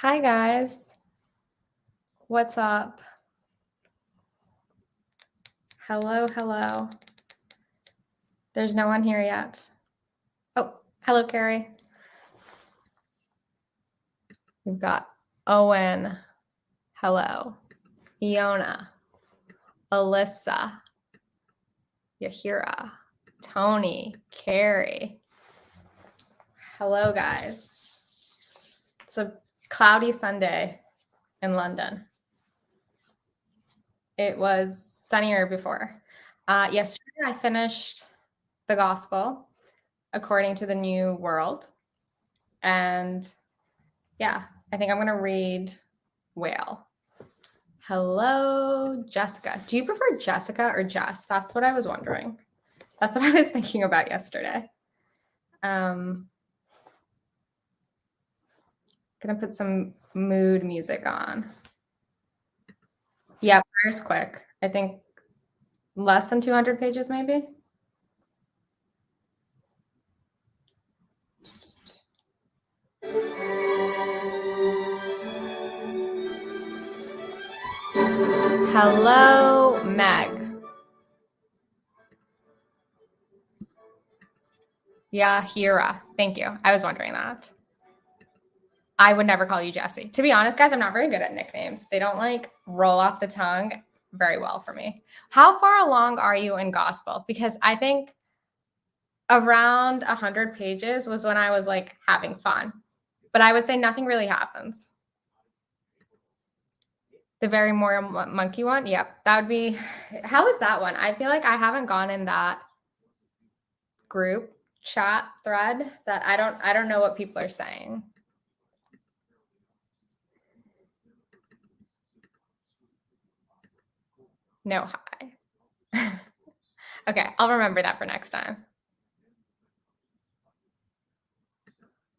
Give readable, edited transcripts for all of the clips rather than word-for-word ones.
Hi guys. What's up? Hello, hello. There's no one here yet. Oh, hello, Carrie. We've got Owen. Hello. Iona. Alyssa. Yahira. Tony. Carrie. Hello, guys. It's a cloudy Sunday in London. It was sunnier before. Yesterday, I finished the Gospel according to the New World. And yeah, I think I'm going to read Whale. Hello, Jessica. Do you prefer Jessica or Jess? That's what I was wondering. That's what I was thinking about yesterday. Gonna put some mood music on. Yeah, fire's quick. I think less than 200 pages, maybe. Hello, Meg. Yahira. Thank you. I was wondering that. I would never call you Jessie. To be honest, guys, I'm not very good at nicknames. They don't like roll off the tongue very well for me. How far along are you in Gospel? Because I think around 100 pages was when I was like having fun. But I would say nothing really happens. The very more monkey one? Yep. That would be, how is that one? I feel like I haven't gone in that group chat thread that I don't know what people are saying. No hi. Okay, I'll remember that for next time.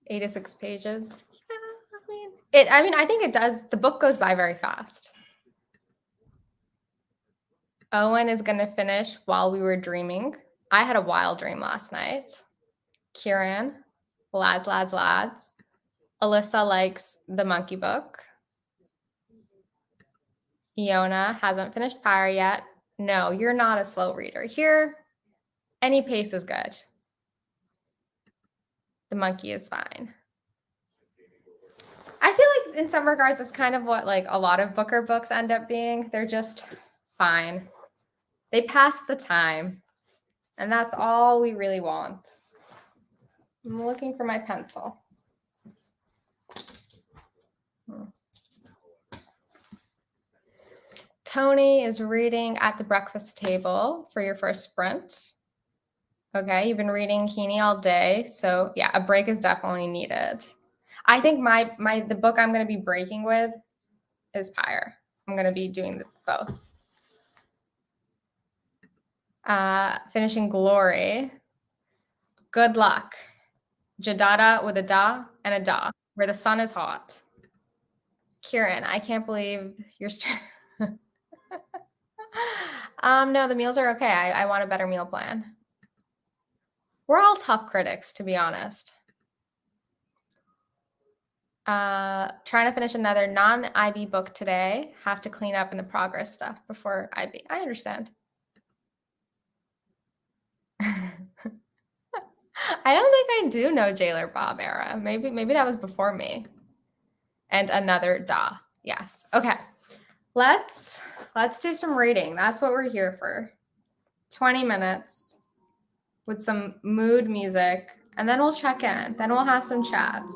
86 pages. Yeah, I think it does. The book goes by very fast. Owen is going to finish While We Were Dreaming. I had a wild dream last night. Kieran, lads. Alyssa likes the monkey book. Iona hasn't finished Fire yet. No, you're not a slow reader. Here, any pace is good. The monkey is fine. I feel like in some regards, it's kind of what like a lot of Booker books end up being. They're just fine. They pass the time. And that's all we really want. I'm looking for my pencil. Tony is reading at the breakfast table for your first sprint. Okay, you've been reading Heaney all day. So yeah, a break is definitely needed. I think the book I'm going to be breaking with is Pyre. I'm going to be doing both. Finishing Glory. Good luck. Jadada with a da and a da, where the sun is hot. Kieran, I can't believe you're no, the meals are okay. I want a better meal plan. We're all tough critics, to be honest. Trying to finish another non-IB book today. Have to clean up in the progress stuff before IB. I understand. I don't think I do know Jailer Bob era. Maybe that was before me. And another da. Yes. Okay. Let's do some reading. That's what we're here for. 20 minutes with some mood music, and then we'll check in. Then we'll have some chats.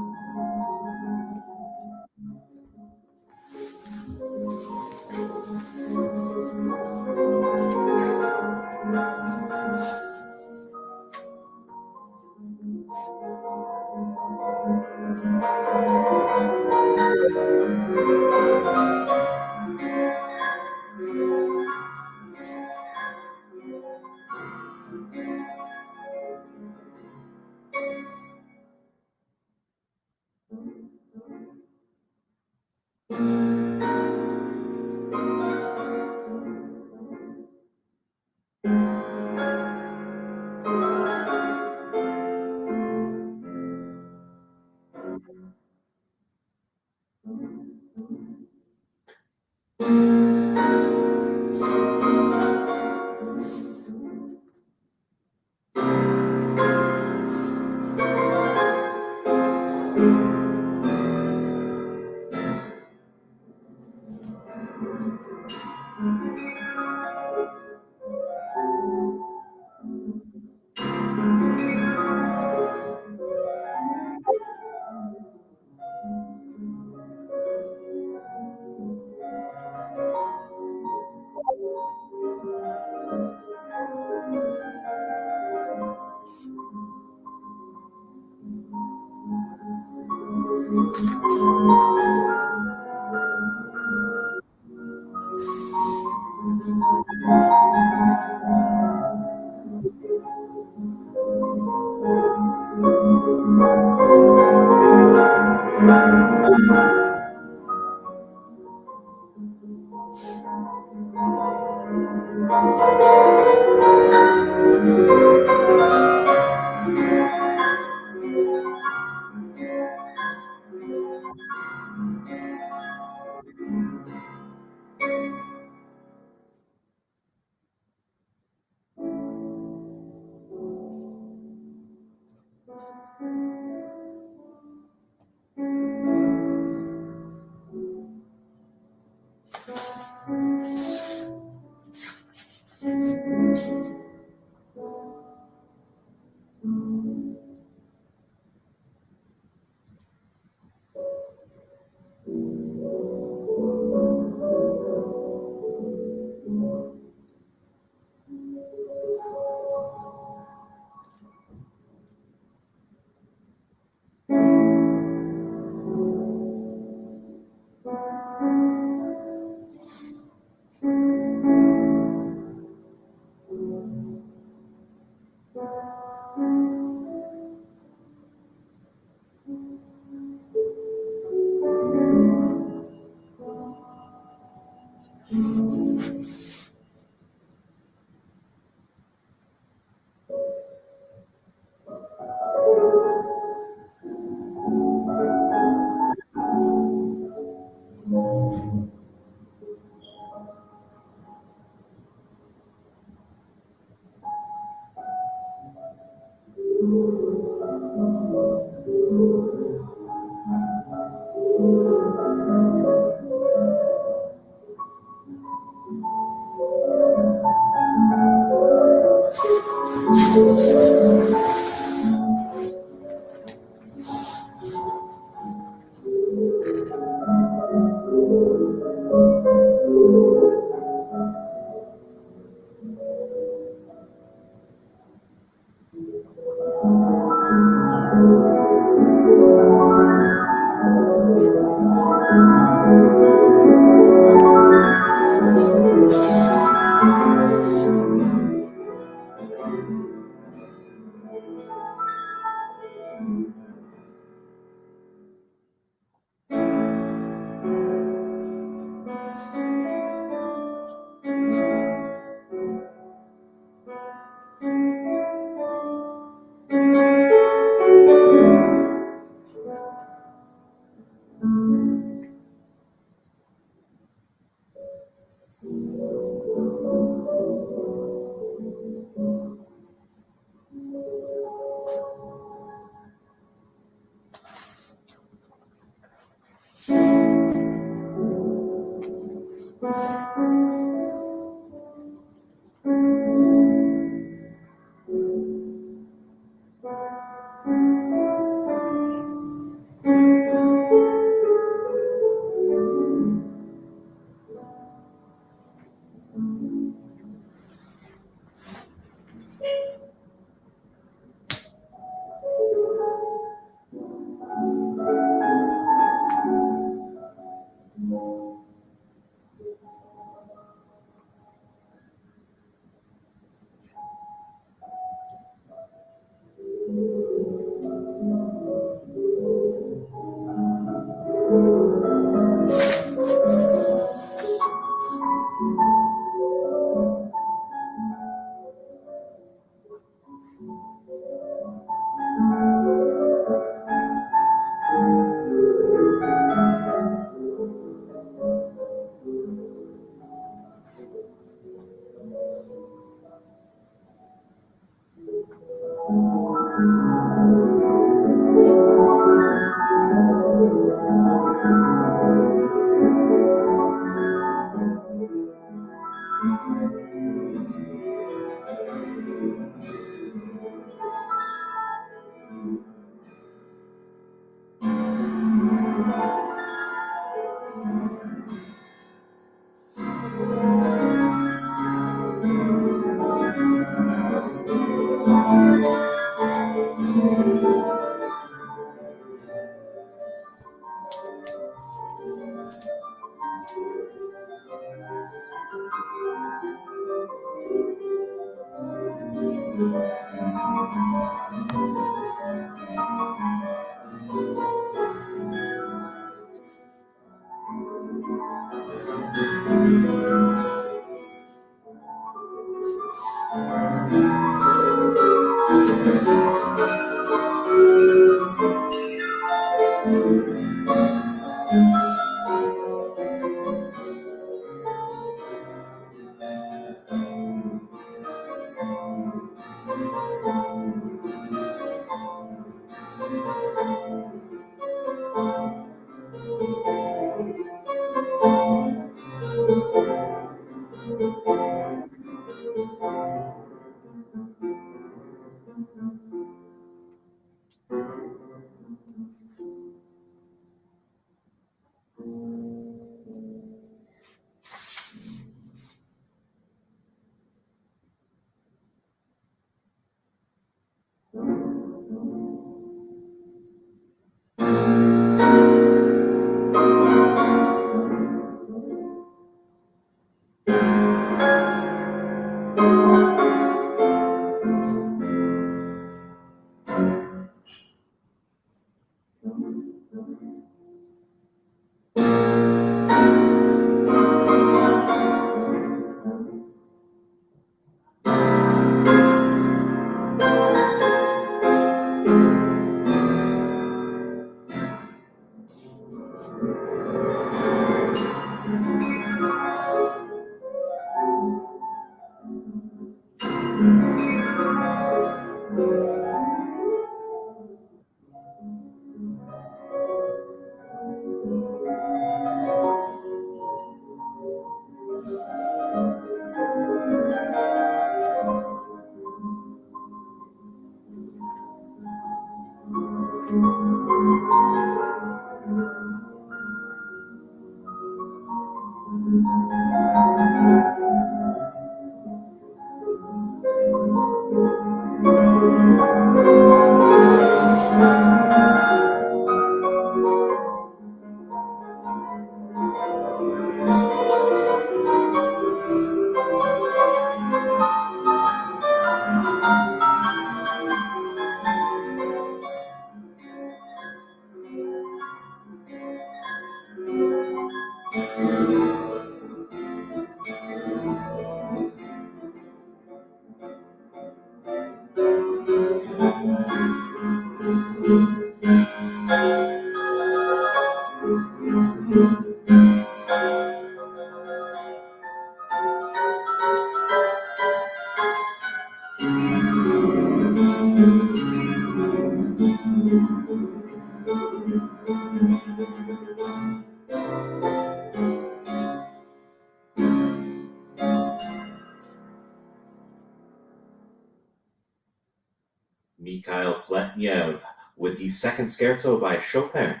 Mikhail Pletnev with the second scherzo by Chopin.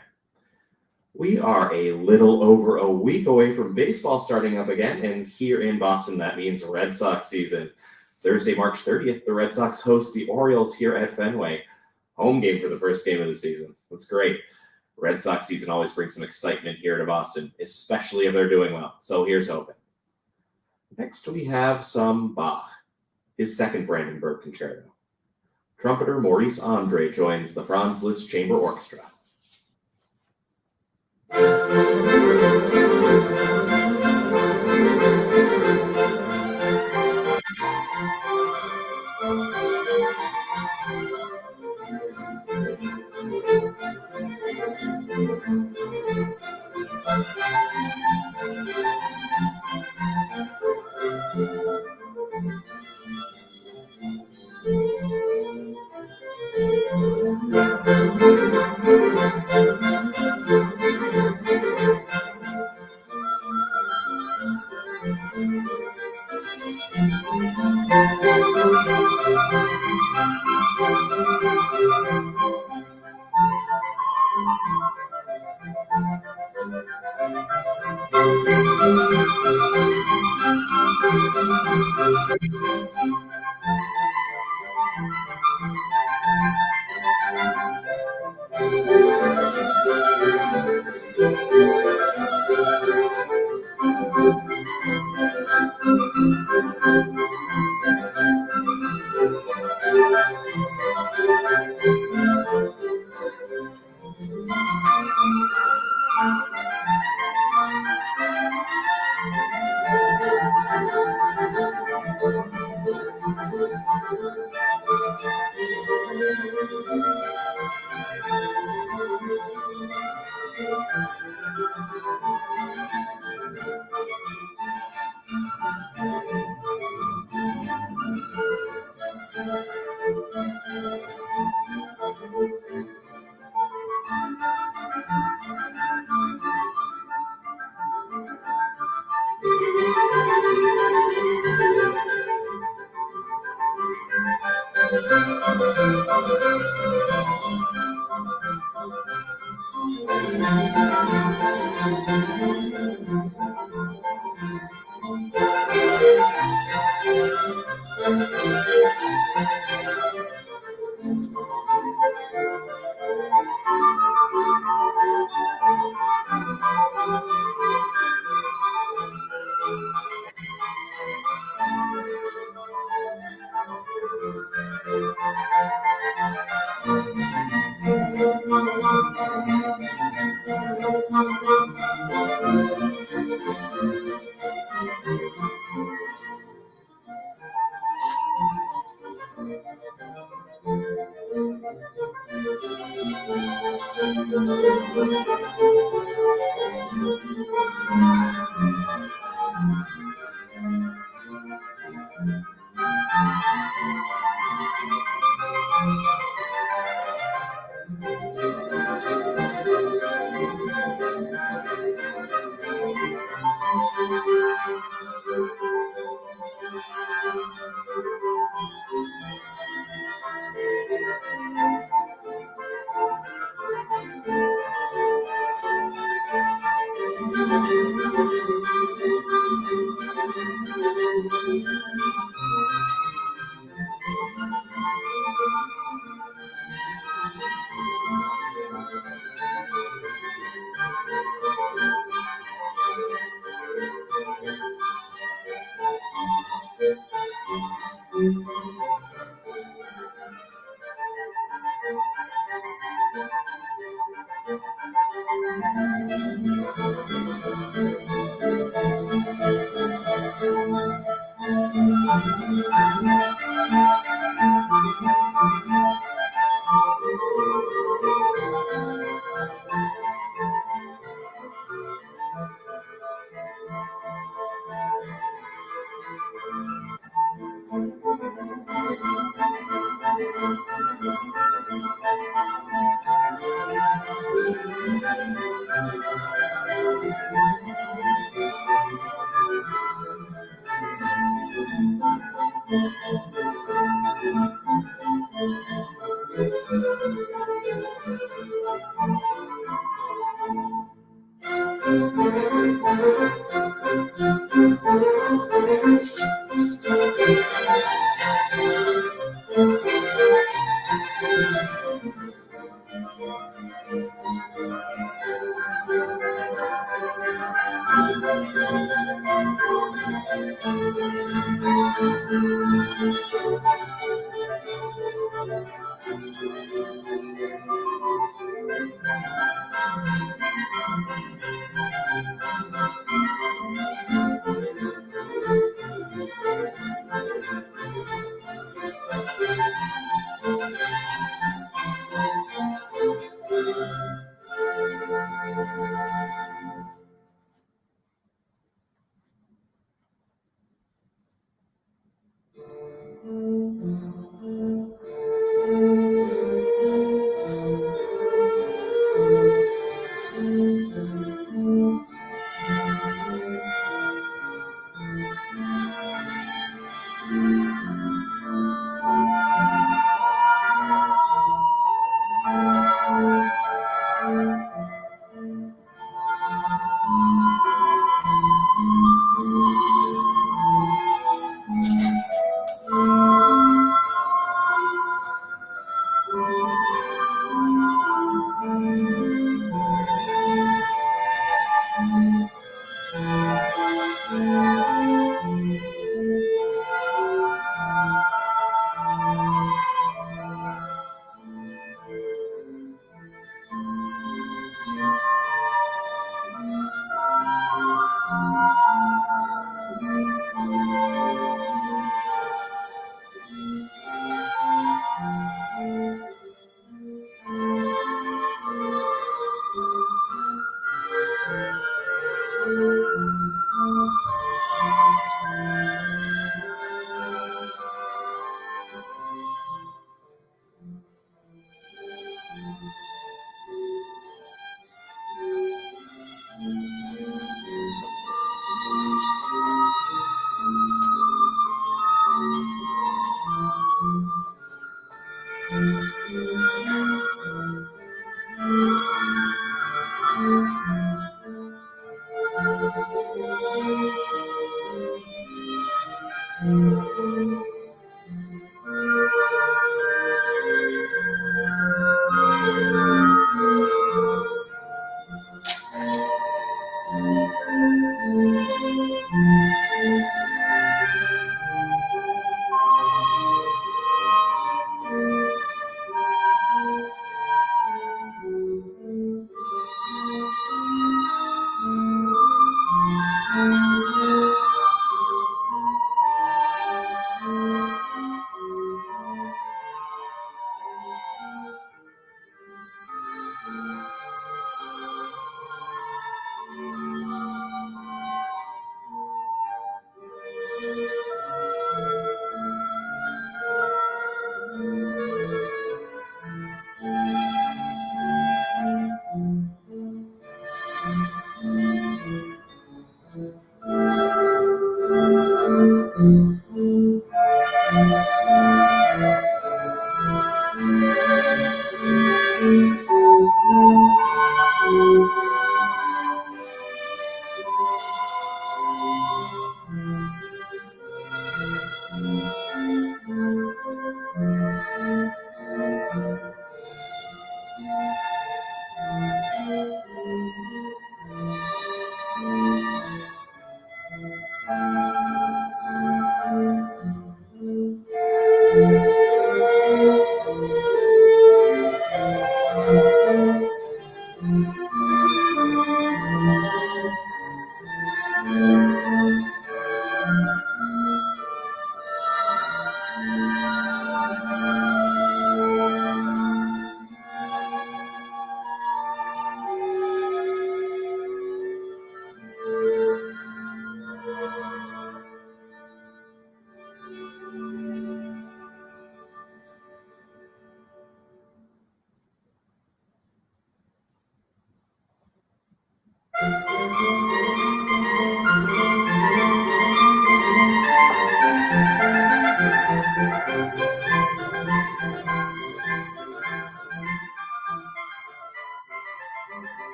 We are a little over a week away from baseball starting up again, and here in Boston, that means Red Sox season. Thursday, March 30th, the Red Sox host the Orioles here at Fenway. Home game for the first game of the season. That's great. Red Sox season always brings some excitement here to Boston, especially if they're doing well. So here's hoping. Next, we have some Bach, his second Brandenburg Concerto. Trumpeter Maurice Andre joins the Franz Liszt Chamber Orchestra.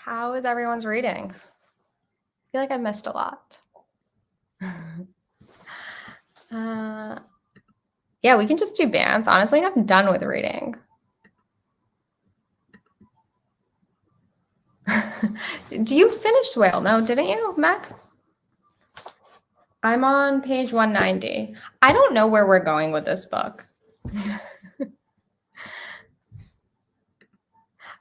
How is everyone's reading? I feel like I missed a lot. Yeah, we can just do bands. Honestly, I'm done with reading. You finished Whale? No, didn't you, Mac? I'm on page 190. I don't know where we're going with this book.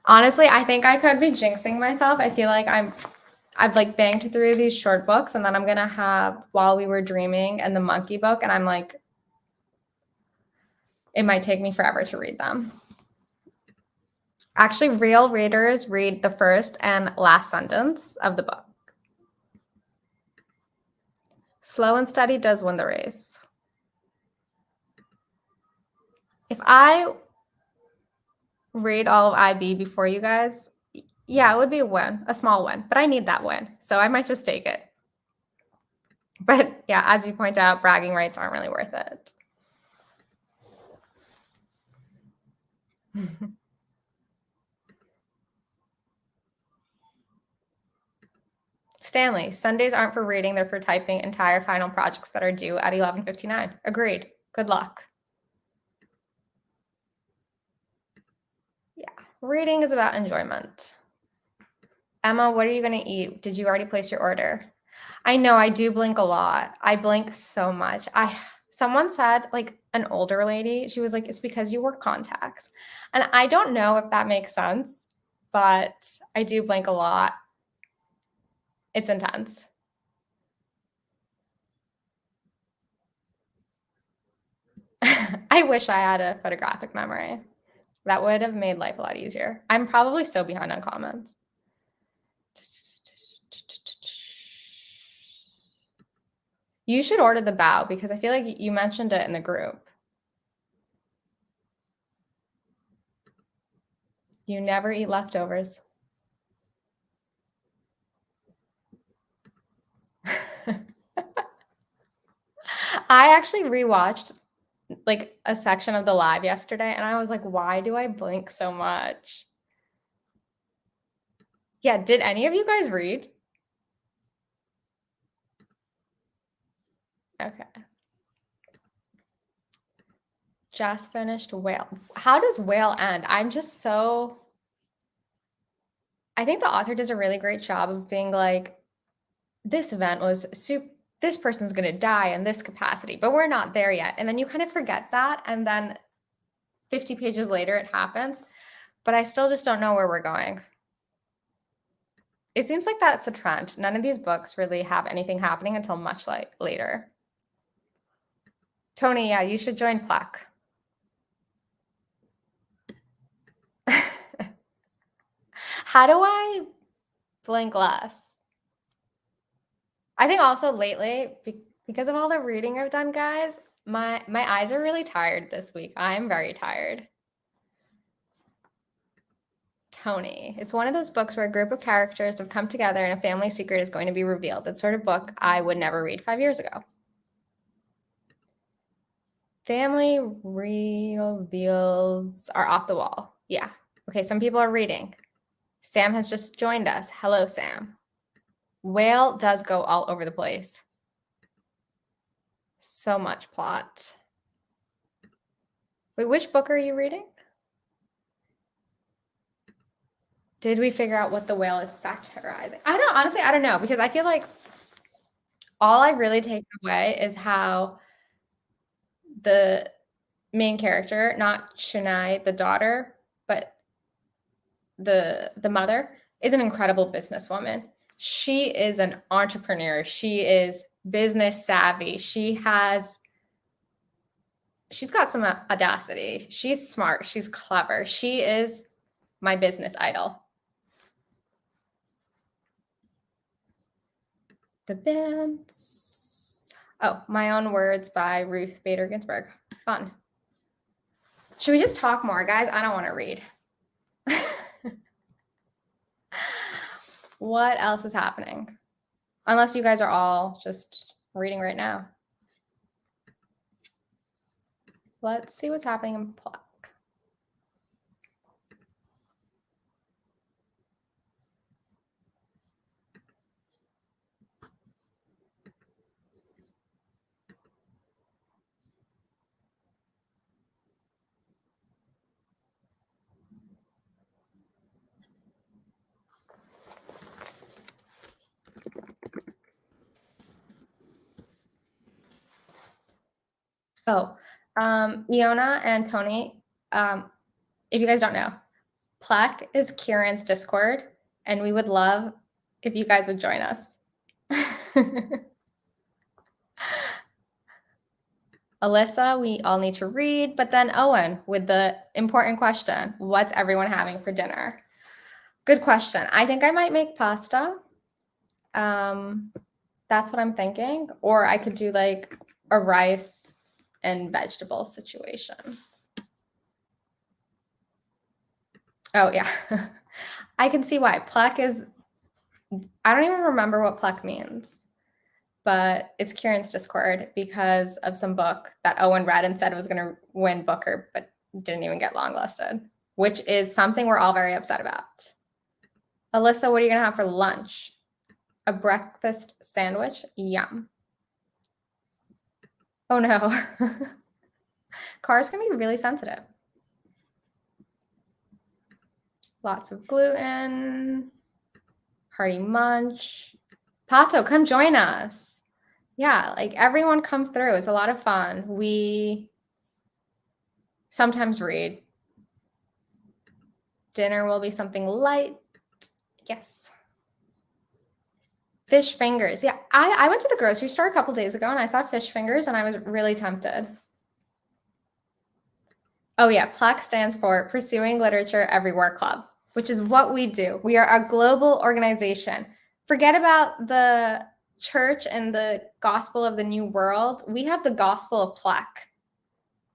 Honestly, I think I could be jinxing myself. I feel like I've like banged through these short books, and then I'm gonna have While We Were Dreaming and the Monkey book, and I'm like, it might take me forever to read them. Actually, real readers read the first and last sentence of the book. Slow and steady does win the race. If I read all of IB before you guys, yeah, it would be a win, a small win, but I need that win, so I might just take it. But yeah, as you point out, bragging rights aren't really worth it. Stanley, Sundays aren't for reading, they're for typing entire final projects that are due at 11:59. Agreed. Good luck. Yeah, reading is about enjoyment. Emma, what are you going to eat? Did you already place your order? I know I do blink a lot. I blink so much. Someone said, like an older lady, she was like, it's because you wear contacts. And I don't know if that makes sense, but I do blink a lot. It's intense. I wish I had a photographic memory. That would have made life a lot easier. I'm probably so behind on comments. You should order the bao because I feel like you mentioned it in the group. You never eat leftovers. I actually rewatched like a section of the live yesterday and I was like, why do I blink so much? Yeah, did any of you guys read? Okay. Just finished Whale. How does Whale end? I'm just so... I think the author does a really great job of being like, this event was super... This person's going to die in this capacity, but we're not there yet. And then you kind of forget that. And then 50 pages later, it happens. But I still just don't know where we're going. It seems like that's a trend. None of these books really have anything happening until much later. Tony, yeah, you should join Pluck. How do I blink less? I think also lately, because of all the reading I've done, guys, my eyes are really tired this week. I'm very tired. Tony. It's one of those books where a group of characters have come together and a family secret is going to be revealed. That sort of book I would never read 5 years ago. Family reveals are off the wall. Yeah. Okay, some people are reading. Sam has just joined us. Hello, Sam. Whale does go all over the place. So much plot. Wait, which book are you reading? Did we figure out what the whale is satirizing? I don't know, because I feel like all I really take away is how the main character, not Shunai, the daughter, but the mother, is an incredible businesswoman. She is an entrepreneur. She is business savvy. She's got some audacity. She's smart. She's clever. She is my business idol. The bands. Oh, My Own Words by Ruth Bader Ginsburg. Fun. Should we just talk more, guys? I don't want to read. What else is happening? Unless you guys are all just reading right now. Let's see what's happening in Pluck. Oh, Iona and Tony, if you guys don't know, Pluck is Kieran's Discord, and we would love if you guys would join us. Alyssa, we all need to read, but then Owen with the important question, what's everyone having for dinner? Good question. I think I might make pasta. That's what I'm thinking. Or I could do like a rice and vegetable situation. Oh, yeah. I can see why. Pluck is, I don't even remember what pluck means, but it's Kieran's Discord because of some book that Owen read and said it was going to win Booker, but didn't even get longlisted, which is something we're all very upset about. Alyssa, what are you going to have for lunch? A breakfast sandwich? Yum. Oh, no. Cars can be really sensitive. Lots of gluten. Hearty munch. Pato, come join us. Yeah, like everyone come through. It's a lot of fun. We sometimes read. Dinner will be something light. Yes. Fish fingers. Yeah, I went to the grocery store a couple days ago and I saw fish fingers and I was really tempted. Oh yeah, Pluck stands for Pursuing Literature Everywhere Club, which is what we do. We are a global organization. Forget about the church and the gospel of the new world. We have the gospel of Pluck,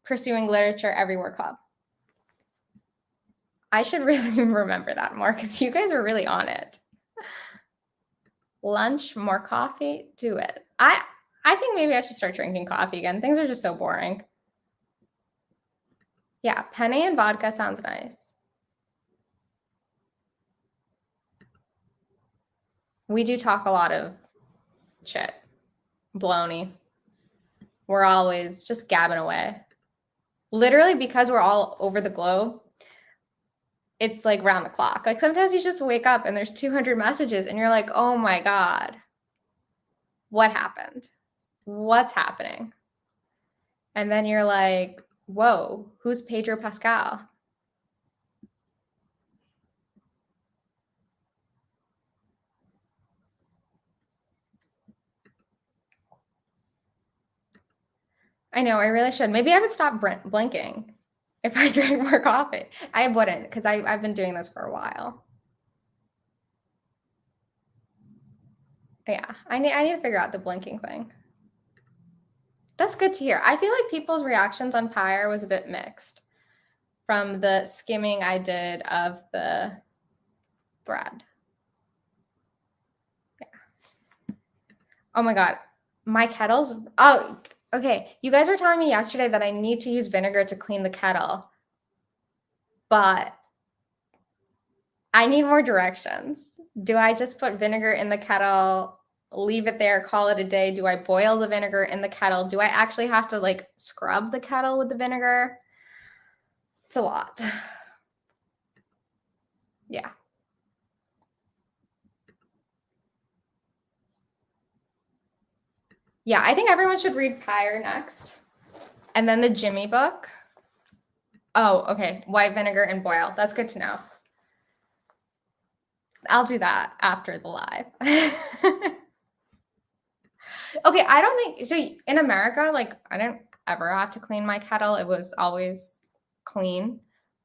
Pursuing Literature Everywhere Club. I should really remember that more because you guys are really on it. Lunch, more coffee, do it. I think maybe I should start drinking coffee again. Things are just so boring. Yeah, penne and vodka sounds nice. We do talk a lot of shit. Baloney. We're always just gabbing away. Literally, because we're all over the globe, it's like round the clock. Like sometimes you just wake up and there's 200 messages and you're like, oh my God, what happened? What's happening? And then you're like, whoa, who's Pedro Pascal? I know, I really should. Maybe I would stop blinking if I drank more coffee. I wouldn't, because I've been doing this for a while. Yeah, I need to figure out the blinking thing. That's good to hear. I feel like people's reactions on Pyre was a bit mixed from the skimming I did of the thread. Yeah. Oh my God. My kettle's, oh, okay. You guys were telling me yesterday that I need to use vinegar to clean the kettle, but I need more directions. Do I just put vinegar in the kettle, leave it there, call it a day? Do I boil the vinegar in the kettle? Do I actually have to like scrub the kettle with the vinegar? It's a lot. Yeah. Yeah, I think everyone should read Pyre next. And then the Jimmy book. Oh, okay. White vinegar and boil. That's good to know. I'll do that after the live. Okay, I don't think so. In America, like I didn't ever have to clean my kettle. It was always clean.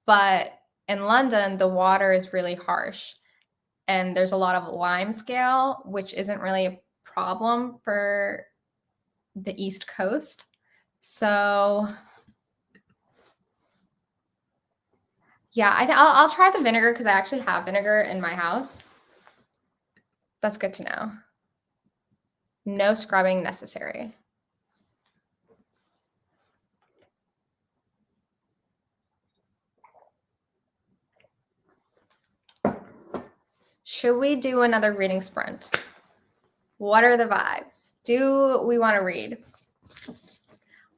But in London, the water is really harsh. And there's a lot of lime scale, which isn't really a problem for the East Coast. So yeah, I'll try the vinegar because I actually have vinegar in my house. That's good to know. No scrubbing necessary. Should we do another reading sprint? What are the vibes? Do we want to read?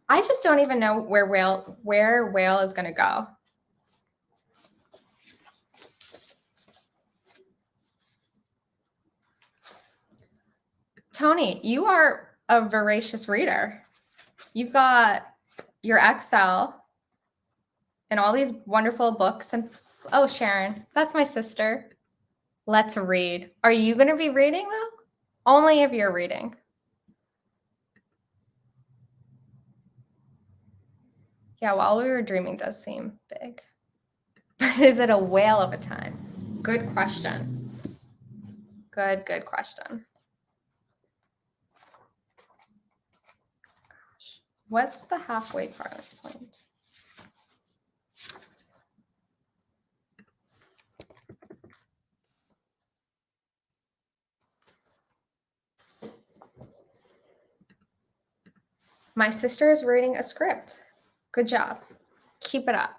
I just don't even know where whale is going to go. Tony, you are a voracious reader. You've got your Excel and all these wonderful books. And oh, Sharon, that's my sister. Let's read. Are you going to be reading though? Only if you're reading. Yeah, While We Were Dreaming does seem big. Is it a whale of a time? Good question. Good question. Gosh, what's the halfway point? My sister is reading a script. Good job. Keep it up.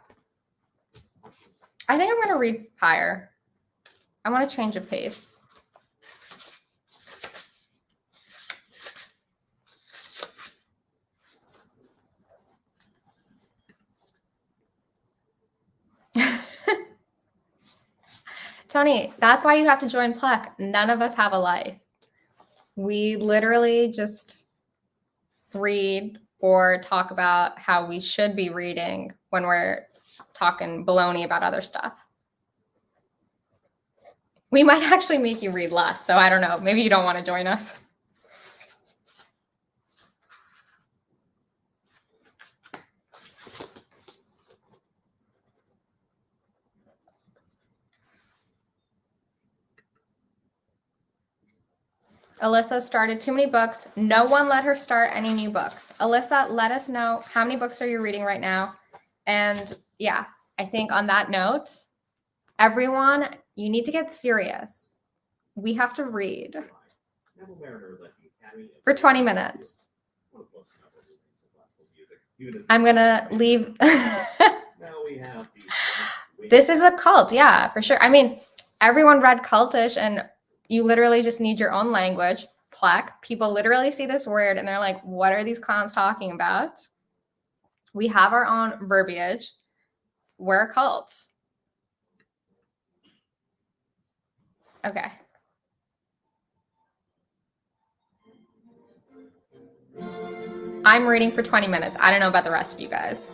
I think I'm going to read Pyre. I want to change of pace. Tony, that's why you have to join Plek. None of us have a life. We literally just read or talk about how we should be reading when we're talking baloney about other stuff. We might actually make you read less, so I don't know. Maybe you don't want to join us. Alyssa started too many books. No one let her start any new books. Alyssa, let us know how many books are you reading right now. And yeah, I think on that note, everyone, you need to get serious. We have to read for 20 minutes. I'm going to leave. This is a cult. Yeah, for sure. I mean, everyone read Cultish and you literally just need your own language. Plek. People literally see this word and they're like, what are these clowns talking about? We have our own verbiage. We're a cult. Okay. I'm reading for 20 minutes. I don't know about the rest of you guys.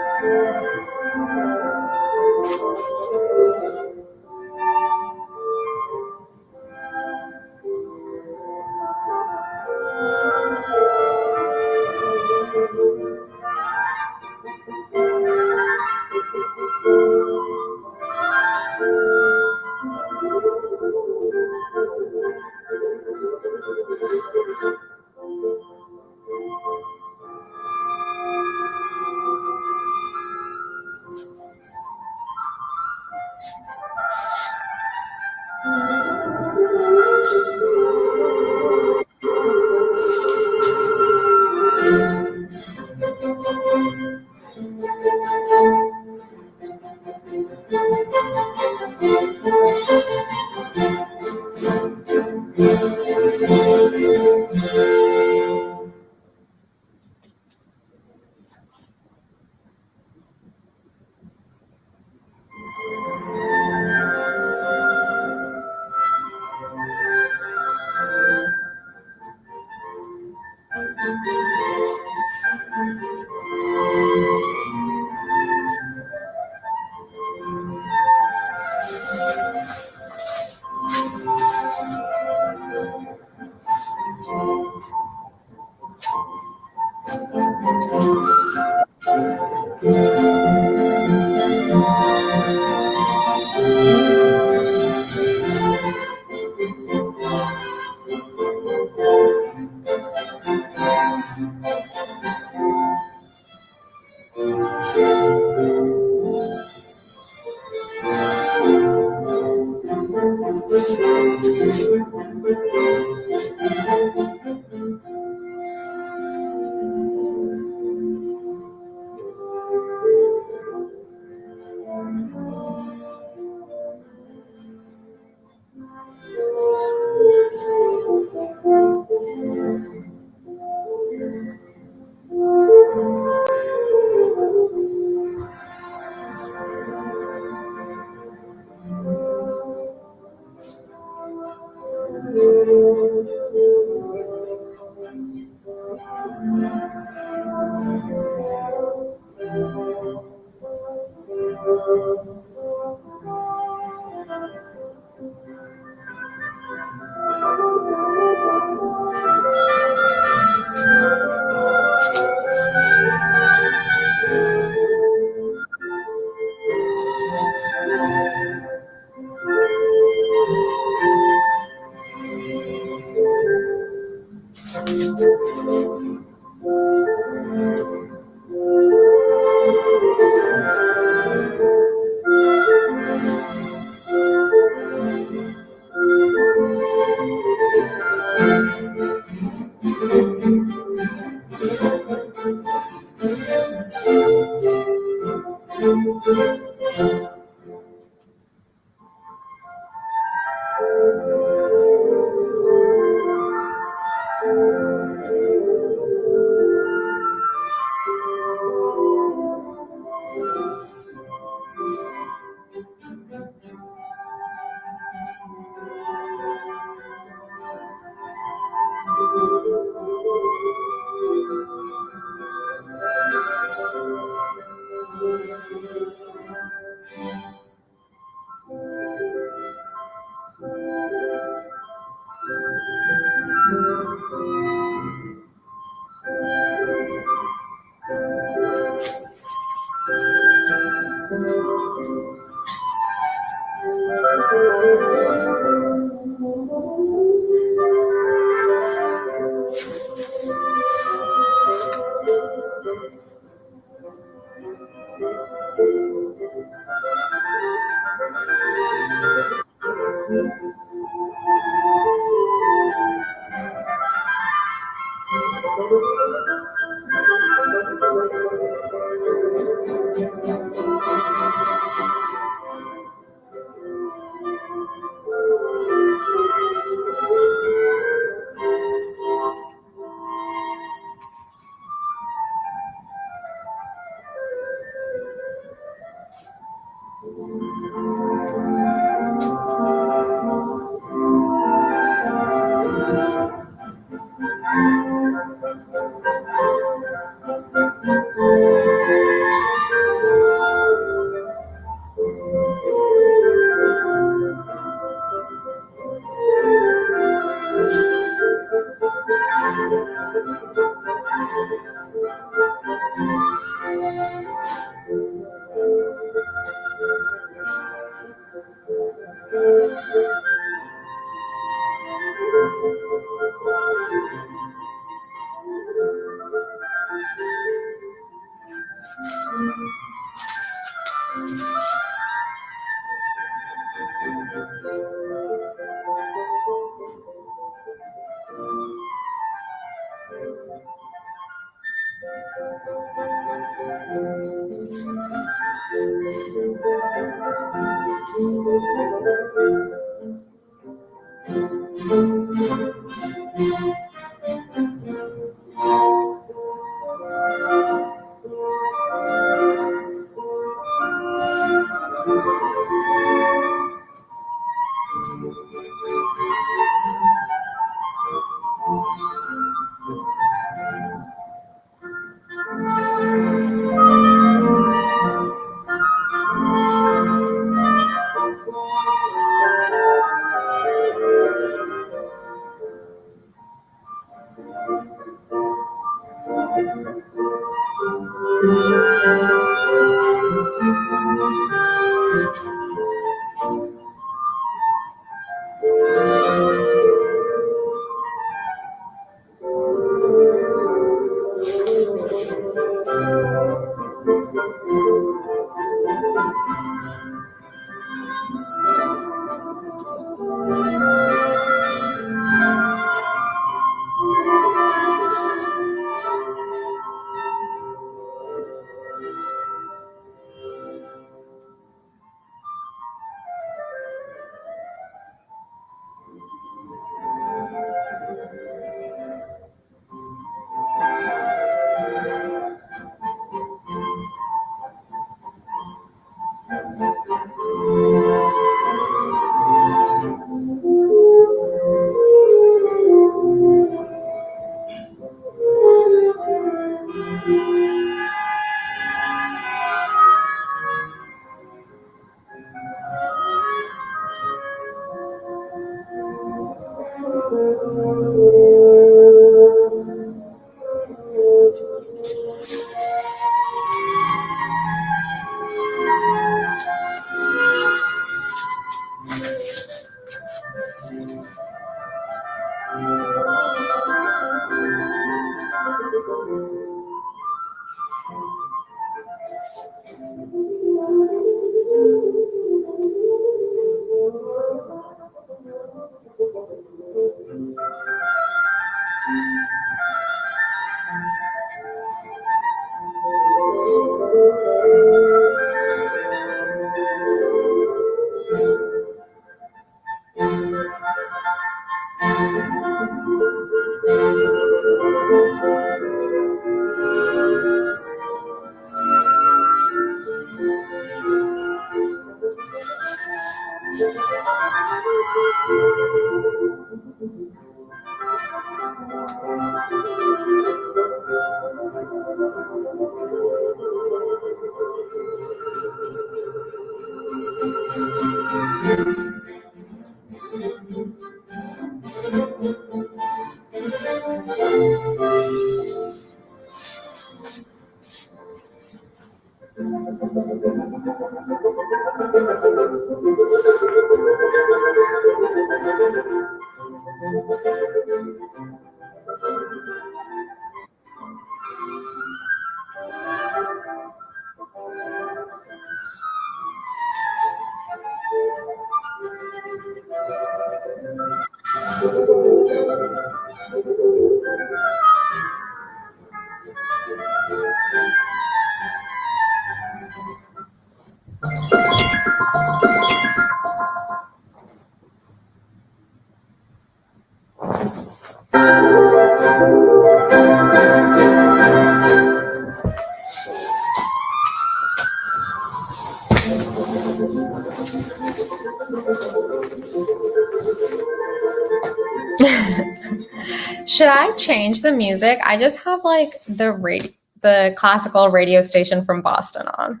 Should I change the music? I just have like the classical radio station from Boston on.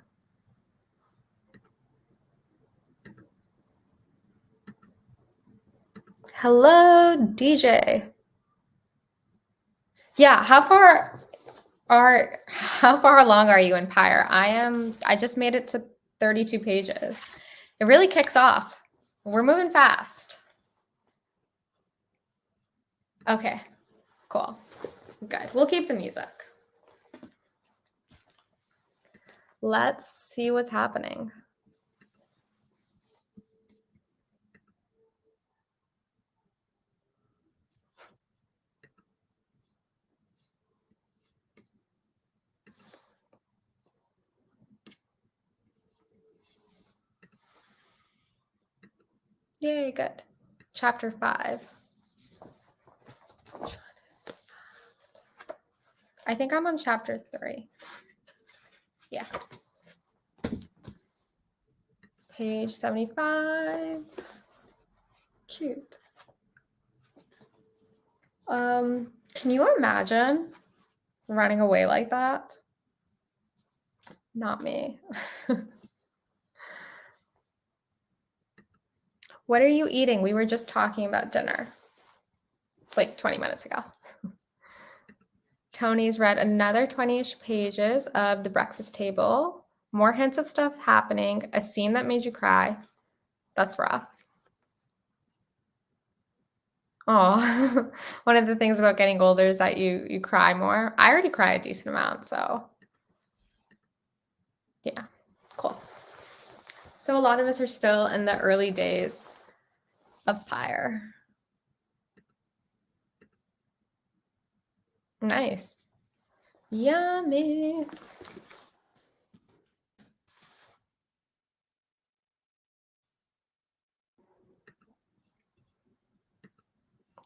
Hello, DJ. Yeah, how far along are you in Pyre? I just made it to 32 pages. It really kicks off. We're moving fast. Okay, cool. Good. We'll keep the music. Let's see what's happening. Yay, good. Chapter 5. Which one is that? I think I'm on chapter 3. Yeah. Page 75. Cute. Can you imagine running away like that? Not me. What are you eating? We were just talking about dinner like 20 minutes ago. Tony's read another 20-ish pages of The Breakfast Table. More hints of stuff happening. A scene that made you cry. That's rough. Oh, one of the things about getting older is that you cry more. I already cry a decent amount, so yeah, cool. So a lot of us are still in the early days of Pyre. Nice. Yummy.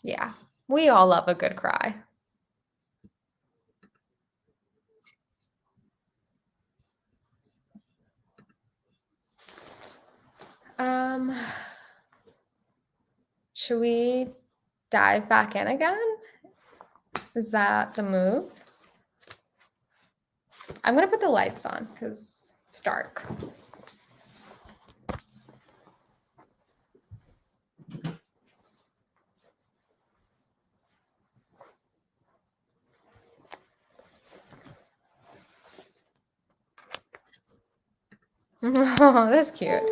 Yeah, we all love a good cry. Should we dive back in again? Is that the move? I'm gonna put the lights on because it's dark. Oh, that's cute.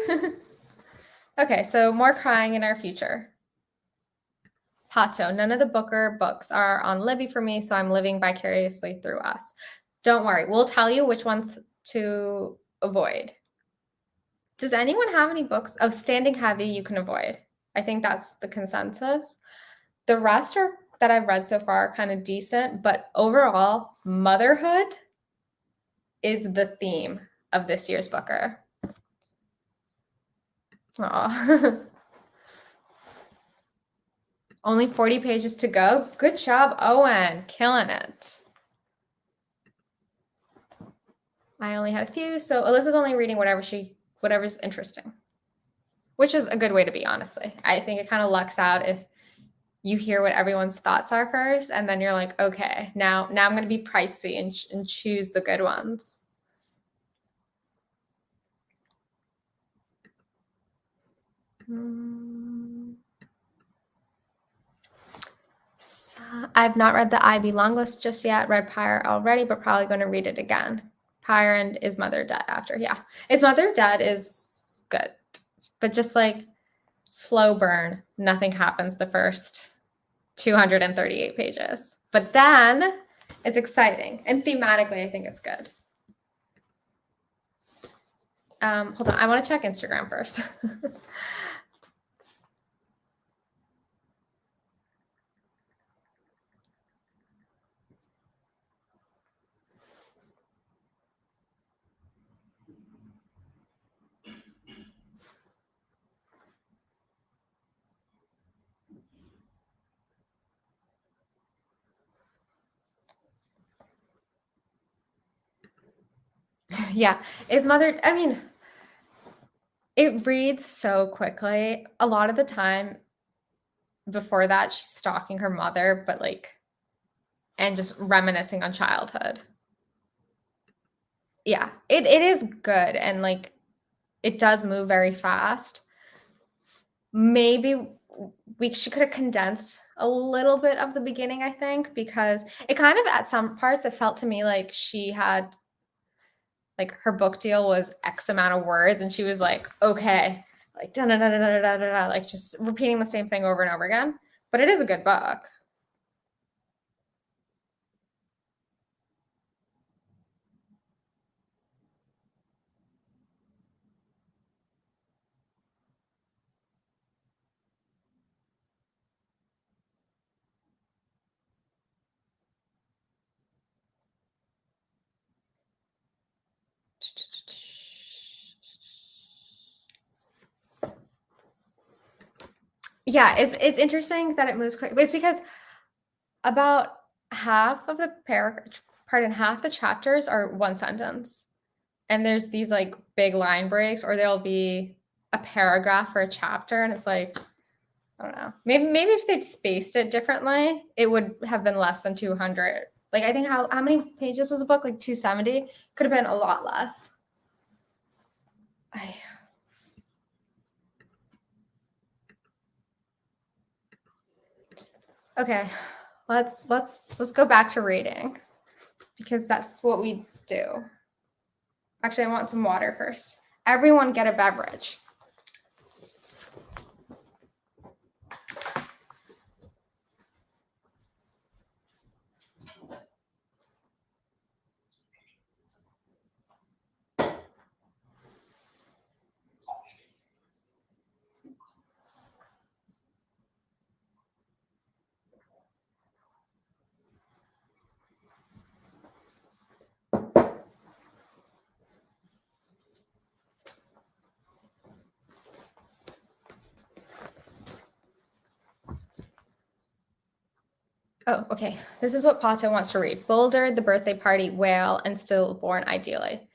Okay, so more crying in our future. Pato, none of the Booker books are on Libby for me, so I'm living vicariously through us. Don't worry, we'll tell you which ones to avoid. Does anyone have any books? Oh, Standing Heavy you can avoid. I think that's the consensus. The rest are that I've read so far are kind of decent, but overall, motherhood is the theme of this year's Booker. Aw. Only 40 pages to go. Good job, Owen. Killing it. I only had a few, so Alyssa's only reading whatever's interesting, which is a good way to be, honestly. I think it kind of lucks out if you hear what everyone's thoughts are first, and then you're like, okay, now I'm going to be pricey and choose the good ones. So, I've not read the IB long list just yet. Read Pyre already, but probably going to read it again. Prior and Is Mother Dead after. Yeah. Is Mother Dead is good. But just like slow burn, nothing happens the first 238 pages. But then it's exciting. And thematically, I think it's good. Hold on. I want to check Instagram first. Yeah. Is Mother, I mean, it reads so quickly. A lot of the time before that, she's stalking her mother, but like, and just reminiscing on childhood. Yeah, it is good. And like, it does move very fast. Maybe she could have condensed a little bit of the beginning, I think, because it kind of at some parts it felt to me like she had like her book deal was X amount of words and she was like, okay, like da da da da da da da, like just repeating the same thing over and over again. But it is a good book. Yeah, it's interesting that it moves quick. It's because about half of the half the chapters are one sentence. And there's these like big line breaks, or there'll be a paragraph for a chapter, and it's like, I don't know. Maybe if they'd spaced it differently, it would have been less than 200. Like I think how many pages was the book? Like 270? Could have been a lot less. Okay, let's go back to reading because that's what we do. Actually, I want some water first. Everyone get a beverage. Oh, okay. This is what Pato wants to read. Boulder, The Birthday Party, Whale, and Stillborn, Ideally.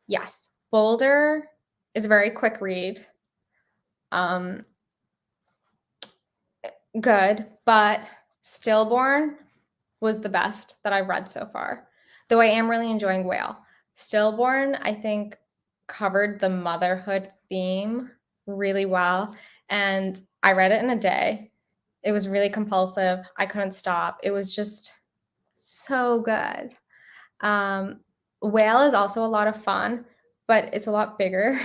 Yes, Boulder is a very quick read. Good, but Stillborn was the best that I've read so far. Though I am really enjoying Whale. Stillborn, I think, covered the motherhood theme really well. And I read it in a day. It was really compulsive. I couldn't stop. It was just so good. Whale is also a lot of fun, but it's a lot bigger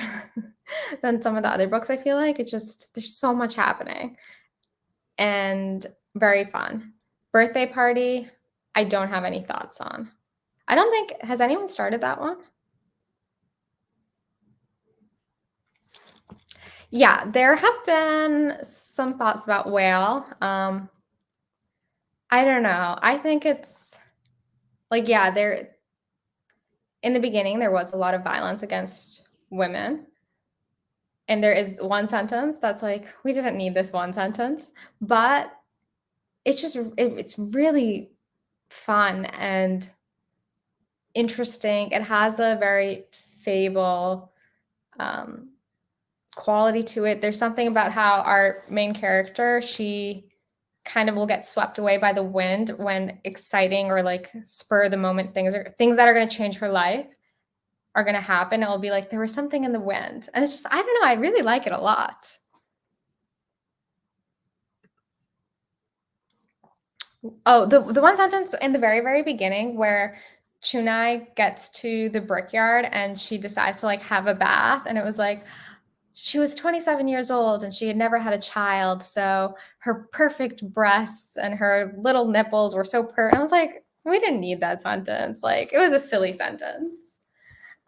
than some of the other books, I feel like. There's so much happening and very fun. Birthday Party, I don't have any thoughts on. I don't think, has anyone started that one? Yeah, there have been some thoughts about Whale. I don't know. I think it's like, yeah, in the beginning, there was a lot of violence against women. And there is one sentence that's like, we didn't need this one sentence, but it's really fun and interesting. It has a very fable quality to it. There's something about how our main character, she kind of will get swept away by the wind when exciting or like spur of the moment things that are going to change her life are going to happen. It'll be like, there was something in the wind. And it's just, I don't know. I really like it a lot. Oh, the one sentence in the very, very beginning where Chunai gets to the brickyard and she decides to like have a bath, and it was like she was 27 years old and she had never had a child, so her perfect breasts and her little nipples were so I was like, we didn't need that sentence. Like, it was a silly sentence.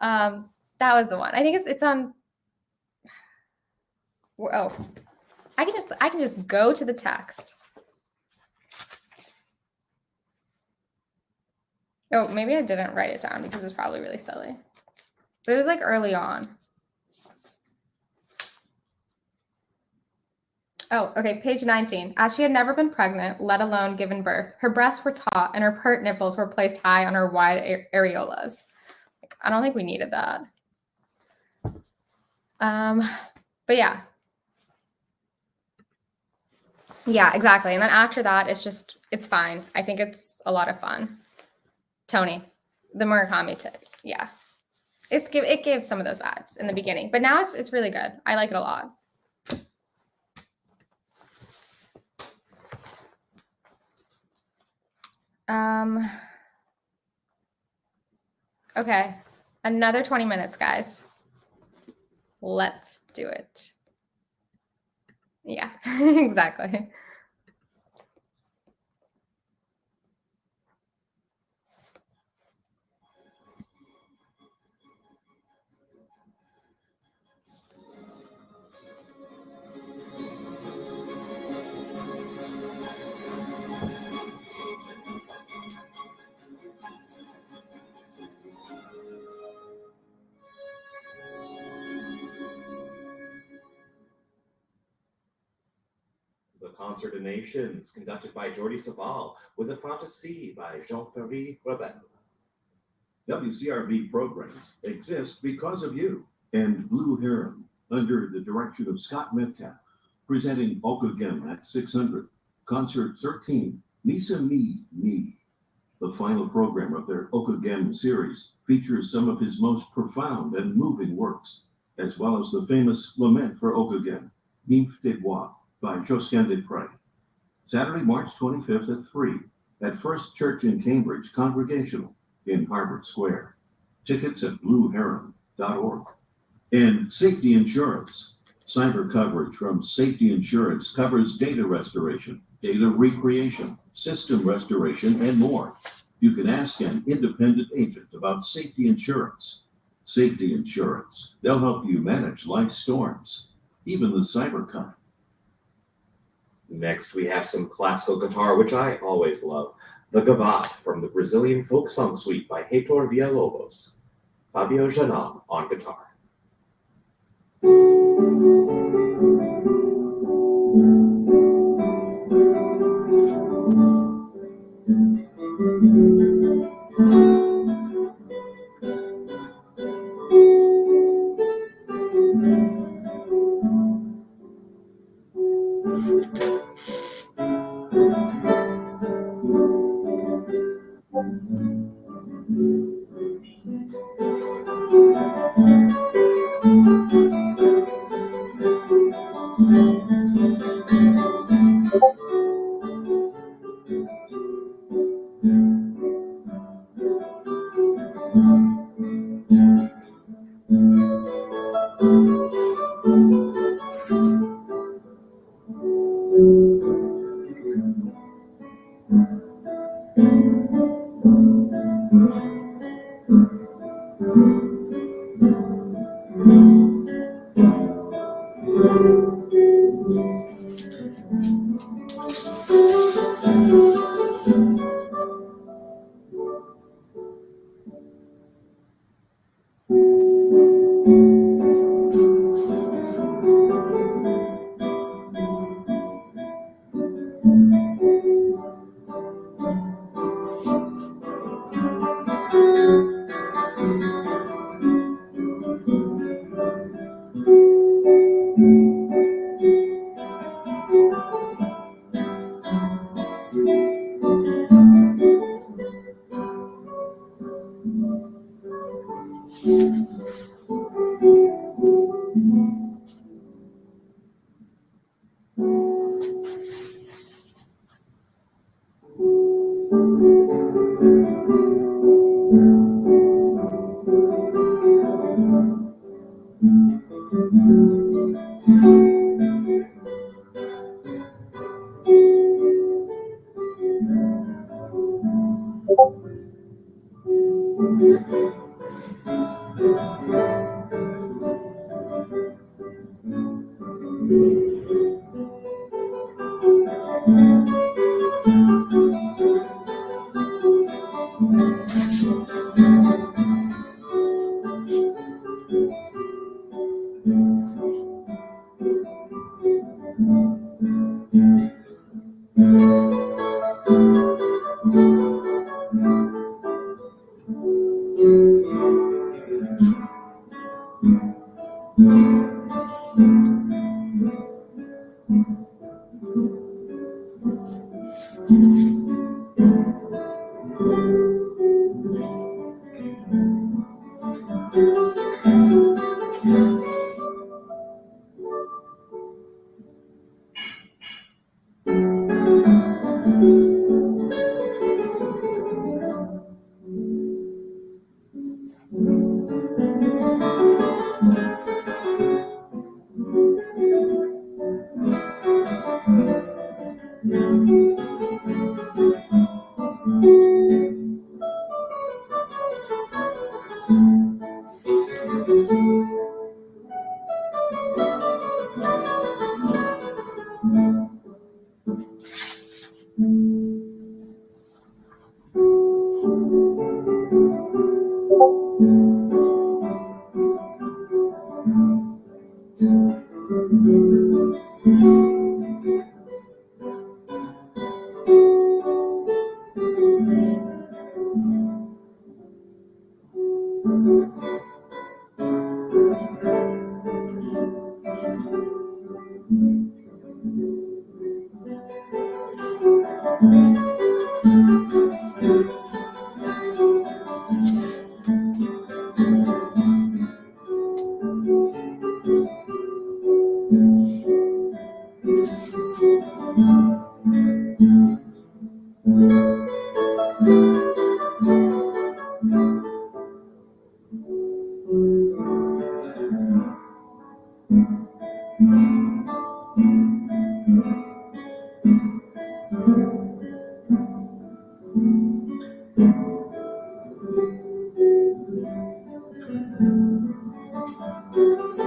That was the one. I think it's on. Oh, I can just go to the text. Oh, maybe I didn't write it down because it's probably really silly. But it was like early on. Oh, okay, page 19. As she had never been pregnant, let alone given birth, her breasts were taut and her pert nipples were placed high on her wide areolas. Like, I don't think we needed that. But yeah. Yeah, exactly. And then after that, it's fine. I think it's a lot of fun. Tony, the Murakami, yeah. It gave some of those vibes in the beginning, but now it's really good. I like it a lot. Okay, another 20 minutes, guys. Let's do it. Yeah, exactly. The Concert of Nations, conducted by Jordi Savall, with a fantasy by Jean-Ferry Rebel. WCRB programs exist because of you. And Blue Heron, under the direction of Scott Metcalf, presenting Okugem at 600, Concert 13, Nisa Me. The final program of their Okugem series features some of his most profound and moving works, as well as the famous Lament for Okugem, Nymphe des Bois, by Josquin des Prés. Saturday, March 25th at 3 at First Church in Cambridge Congregational in Harvard Square. Tickets at blueheron.org. And Safety Insurance. Cyber coverage from Safety Insurance covers data restoration, data recreation, system restoration, and more. You can ask an independent agent about Safety Insurance. Safety Insurance. They'll help you manage life's storms, even the cyber kind. Next, we have some classical guitar, which I always love. The Gavotte from the Brazilian Folk Song Suite by Heitor Villa-Lobos. Fabio Janal on guitar.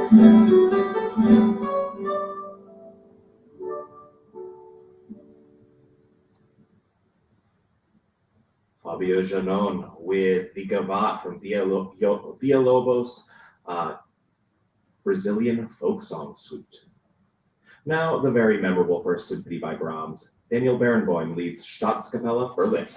Fabio Janon with the Gavat from Villalobos Brazilian Folk Song Suite. Now, the very memorable First Symphony by Brahms. Daniel Barenboim leads Staatskapelle Berlin.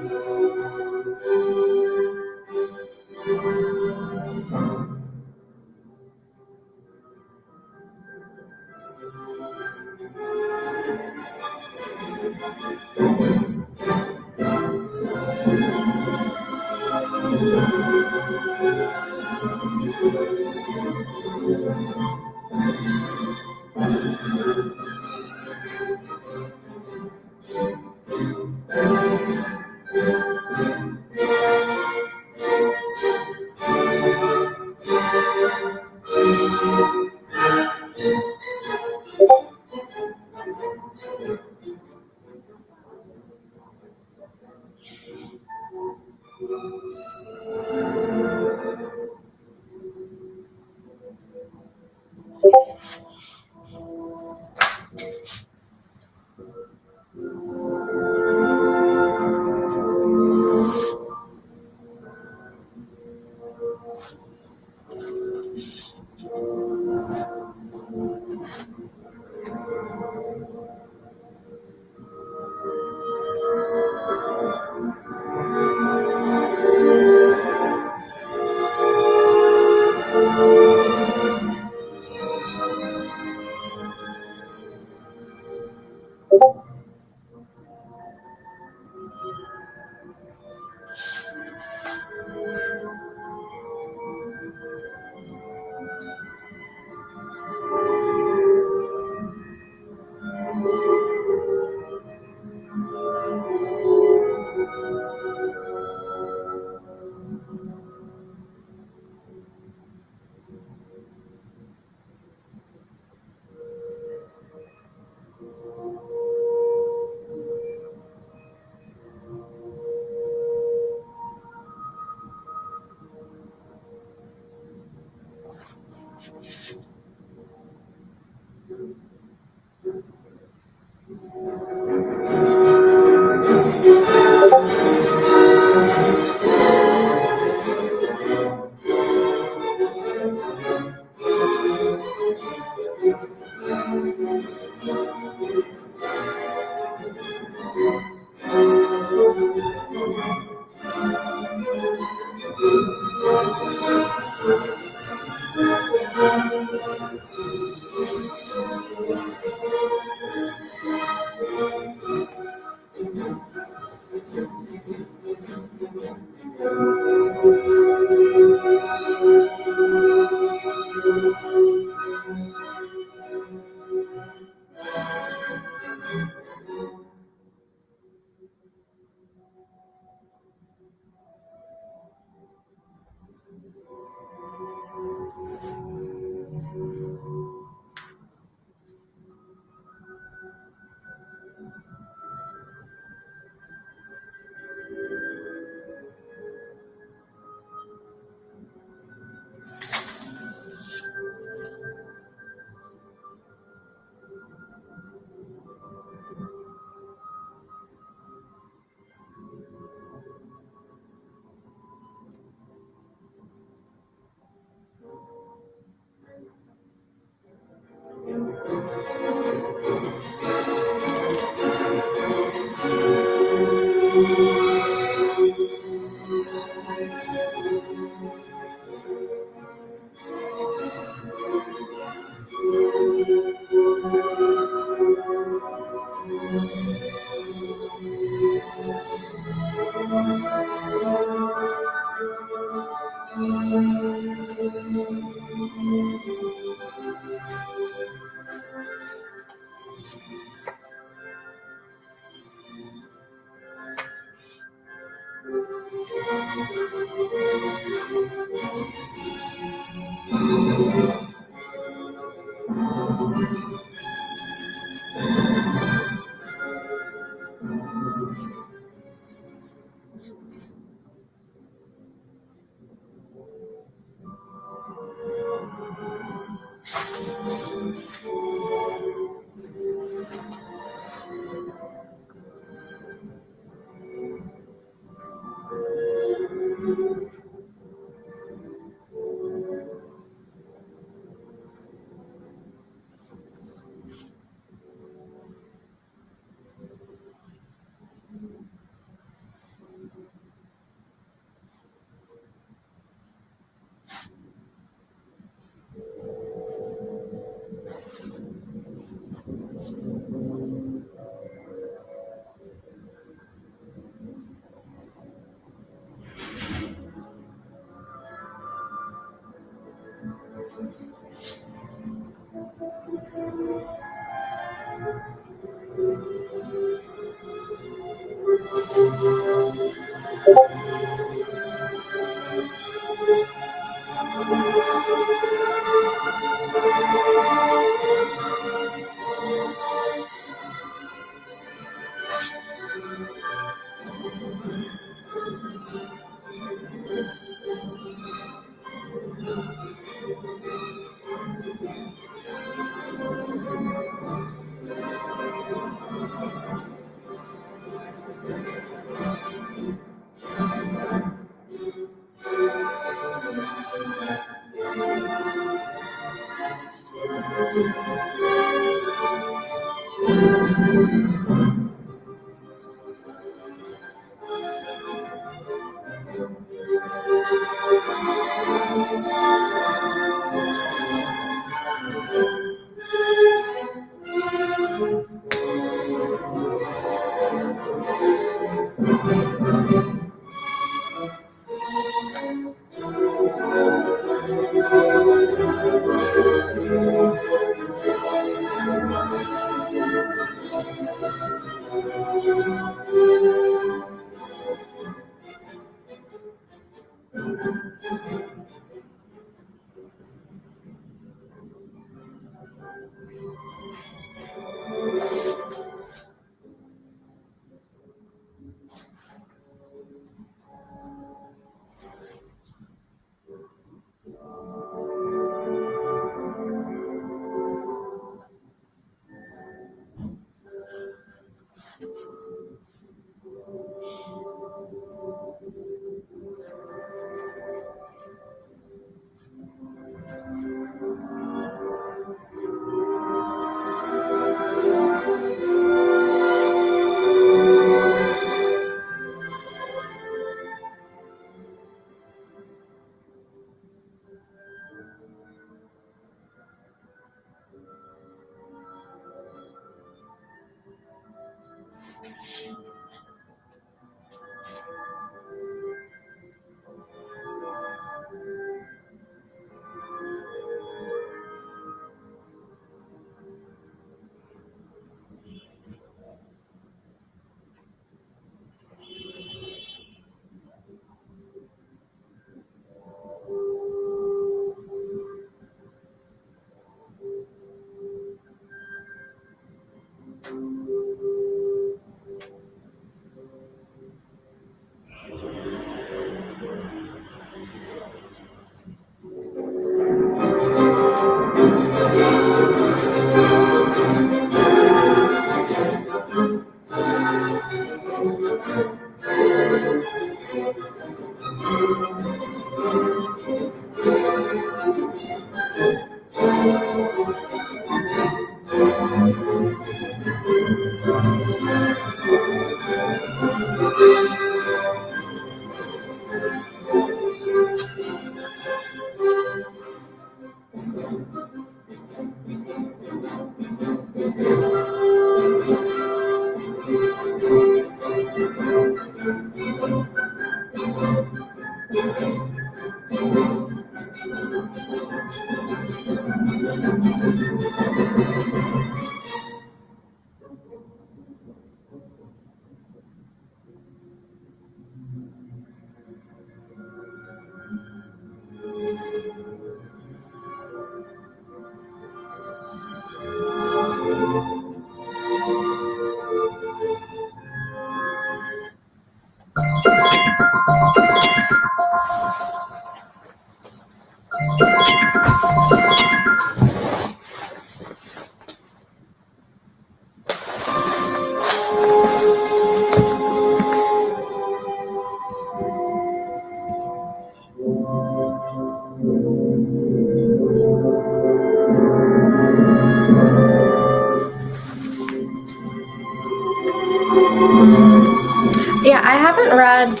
Yeah, I haven't read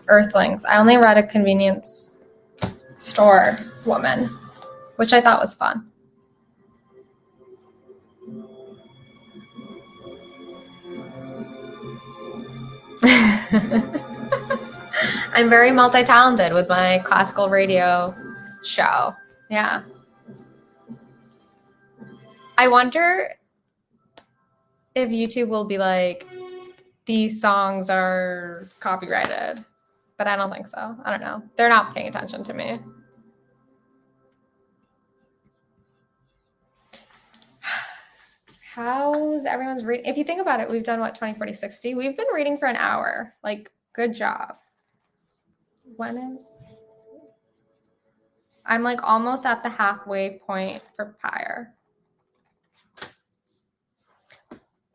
Earthlings. I only read A Convenience Store Woman, which I thought was fun. I'm very multi-talented with my classical radio show. Yeah. I wonder if YouTube will be like, these songs are copyrighted, but I don't think so. I don't know. They're not paying attention to me. How's everyone's reading? If you think about it, we've done what, 20, 40, 60? We've been reading for an hour. Like, good job. When is... I'm like almost at the halfway point for Pyre.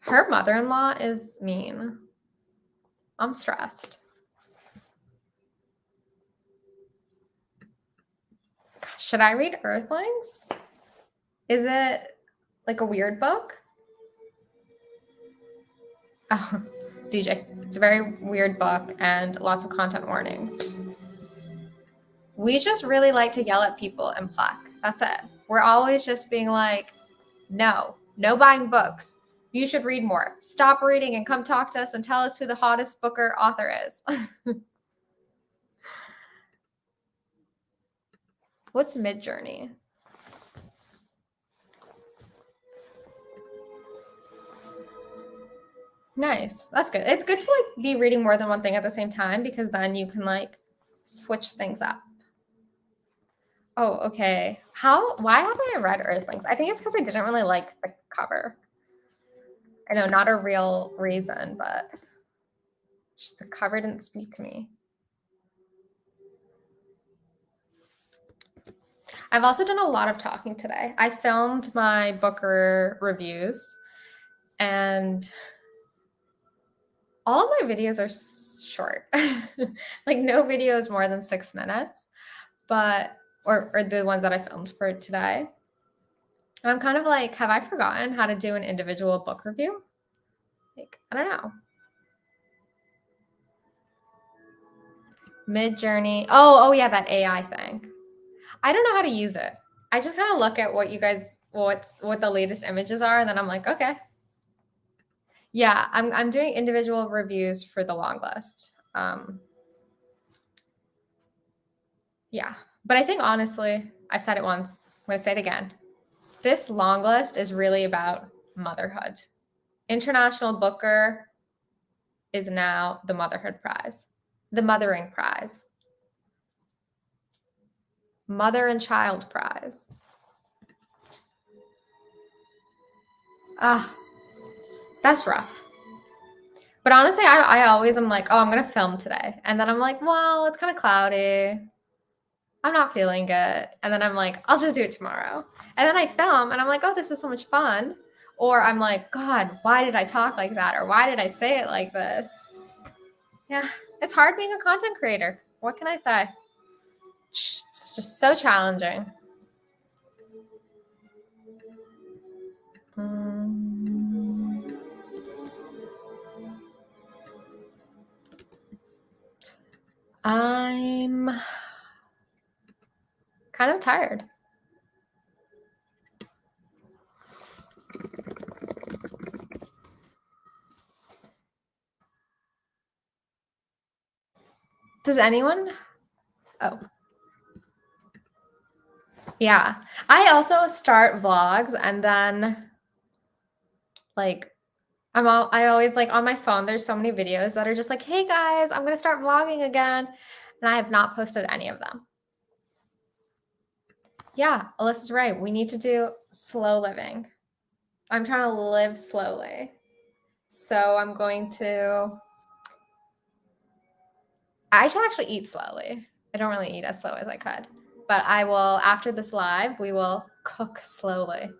Her mother-in-law is mean. I'm stressed. Gosh, should I read Earthlings? Is it like a weird book? Oh, DJ. It's a very weird book and lots of content warnings. We just really like to yell at people and plaque. That's it. We're always just being like, no buying books. You should read more. Stop reading and come talk to us and tell us who the hottest book or author is. What's Midjourney? Nice. That's good. It's good to like be reading more than one thing at the same time because then you can like switch things up. Oh, okay. Why haven't I read Earthlings? I think it's because I didn't really like the cover. I know, not a real reason, but just the cover didn't speak to me. I've also done a lot of talking today. I filmed my Booker reviews and all of my videos are short. Like no video is more than 6 minutes, but or the ones that I filmed for today. And I'm kind of like, have I forgotten how to do an individual book review? Like, I don't know. Midjourney. Oh yeah, that AI thing. I don't know how to use it. I just kind of look at what you guys, what the latest images are, and then I'm like, okay. Yeah, I'm doing individual reviews for the long list. Yeah, but I think honestly, I've said it once. I'm going to say it again. This long list is really about motherhood. International Booker is now the Motherhood Prize, the Mothering Prize, Mother and Child Prize. That's rough. But honestly, I always am like, oh, I'm going to film today. And then I'm like, well, it's kind of cloudy. I'm not feeling good. And then I'm like, I'll just do it tomorrow. And then I film and I'm like, oh, this is so much fun. Or I'm like, God, why did I talk like that? Or why did I say it like this? Yeah, it's hard being a content creator. What can I say? It's just so challenging. I'm kind of tired. Does anyone? Oh. Yeah. I also start vlogs and then like I always like on my phone, there's so many videos that are just like, hey guys, I'm going to start vlogging again. And I have not posted any of them. Yeah, Alyssa's right. We need to do slow living. I'm trying to live slowly. So I'm going to, I should actually eat slowly. I don't really eat as slow as I could, but I will, after this live, we will cook slowly,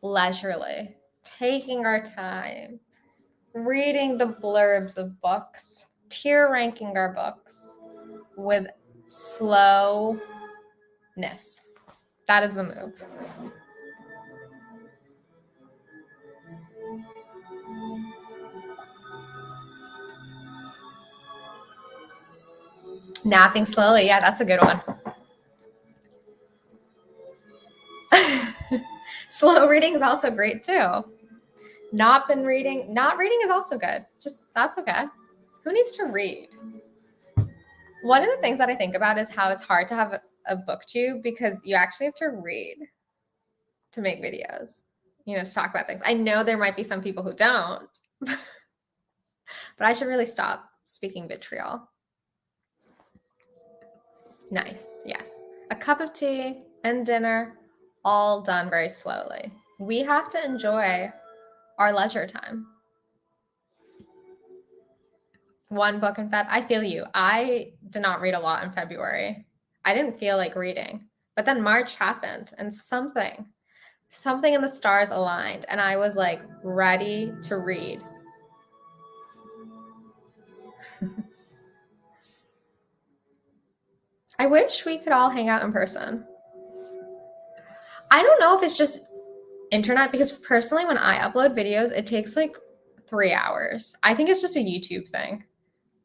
leisurely, taking our time, reading the blurbs of books, tier ranking our books with slowness. That is the move. Napping slowly. Yeah, that's a good one. Slow reading is also great too. Not reading is also good. Just that's okay. Who needs to read? One of the things that I think about is how it's hard to have a BookTube because you actually have to read to make videos, to talk about things. I know there might be some people who don't, but I should really stop speaking vitriol. Nice. Yes. A cup of tea and dinner, all done very slowly. We have to enjoy our leisure time. One book in Feb. I feel you. I did not read a lot in February. I didn't feel like reading. But then March happened and something in the stars aligned and I was like ready to read. I wish we could all hang out in person. I don't know if it's just internet because personally when I upload videos, it takes like 3 hours. I think it's just a YouTube thing.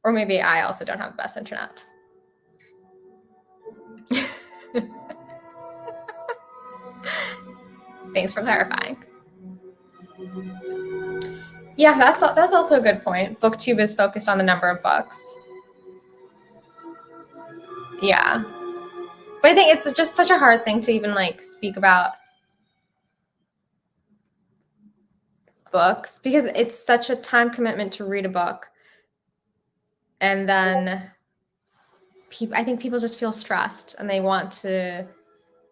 Or maybe I also don't have the best internet. Thanks for clarifying. Yeah, that's also a good point. BookTube is focused on the number of books. Yeah. But I think it's just such a hard thing to even like speak about books because it's such a time commitment to read a book. And then I think people just feel stressed and they want to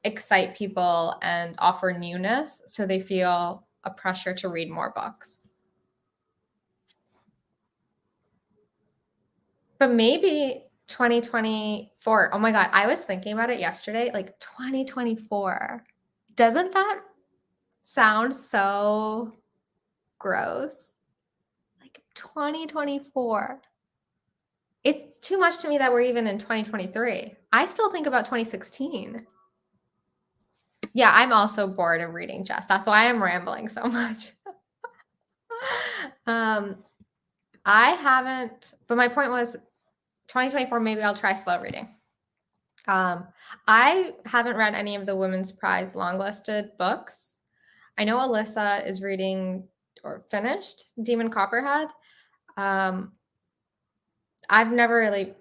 excite people and offer newness. So they feel a pressure to read more books. But maybe 2024. Oh my God. I was thinking about it yesterday. Like 2024. Doesn't that sound so gross? Like 2024. It's too much to me that we're even in 2023. I still think about 2016. Yeah, I'm also bored of reading, Jess. That's why I'm rambling so much. I haven't, but my point was 2024, maybe I'll try slow reading. I haven't read any of the Women's Prize longlisted books. I know Alyssa is reading or finished Demon Copperhead. I've never really,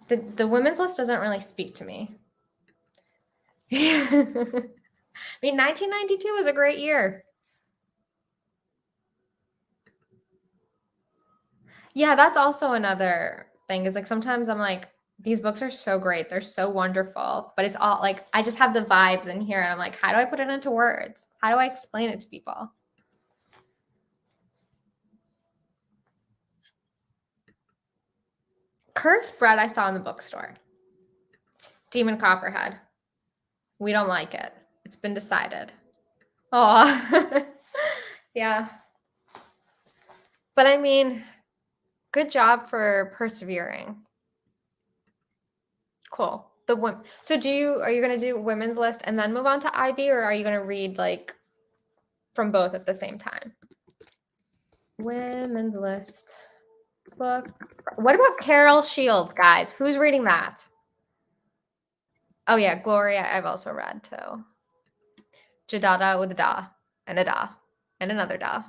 the women's list doesn't really speak to me. I mean, 1992 was a great year. Yeah, that's also another thing is like sometimes I'm like, these books are so great. They're so wonderful, but it's all like, I just have the vibes in here. And I'm like, how do I put it into words? How do I explain it to people? Cursed Bread I saw in the bookstore. Demon Copperhead. We don't like it. It's been decided. Oh, yeah. But I mean, good job for persevering. Cool. So are you going to do women's list and then move on to IB, or are you going to read like from both at the same time? Women's list book. What about Carol Shields, guys? Who's reading that? Oh yeah, Gloria, I've also read too. Jadada with a da and a da and another da.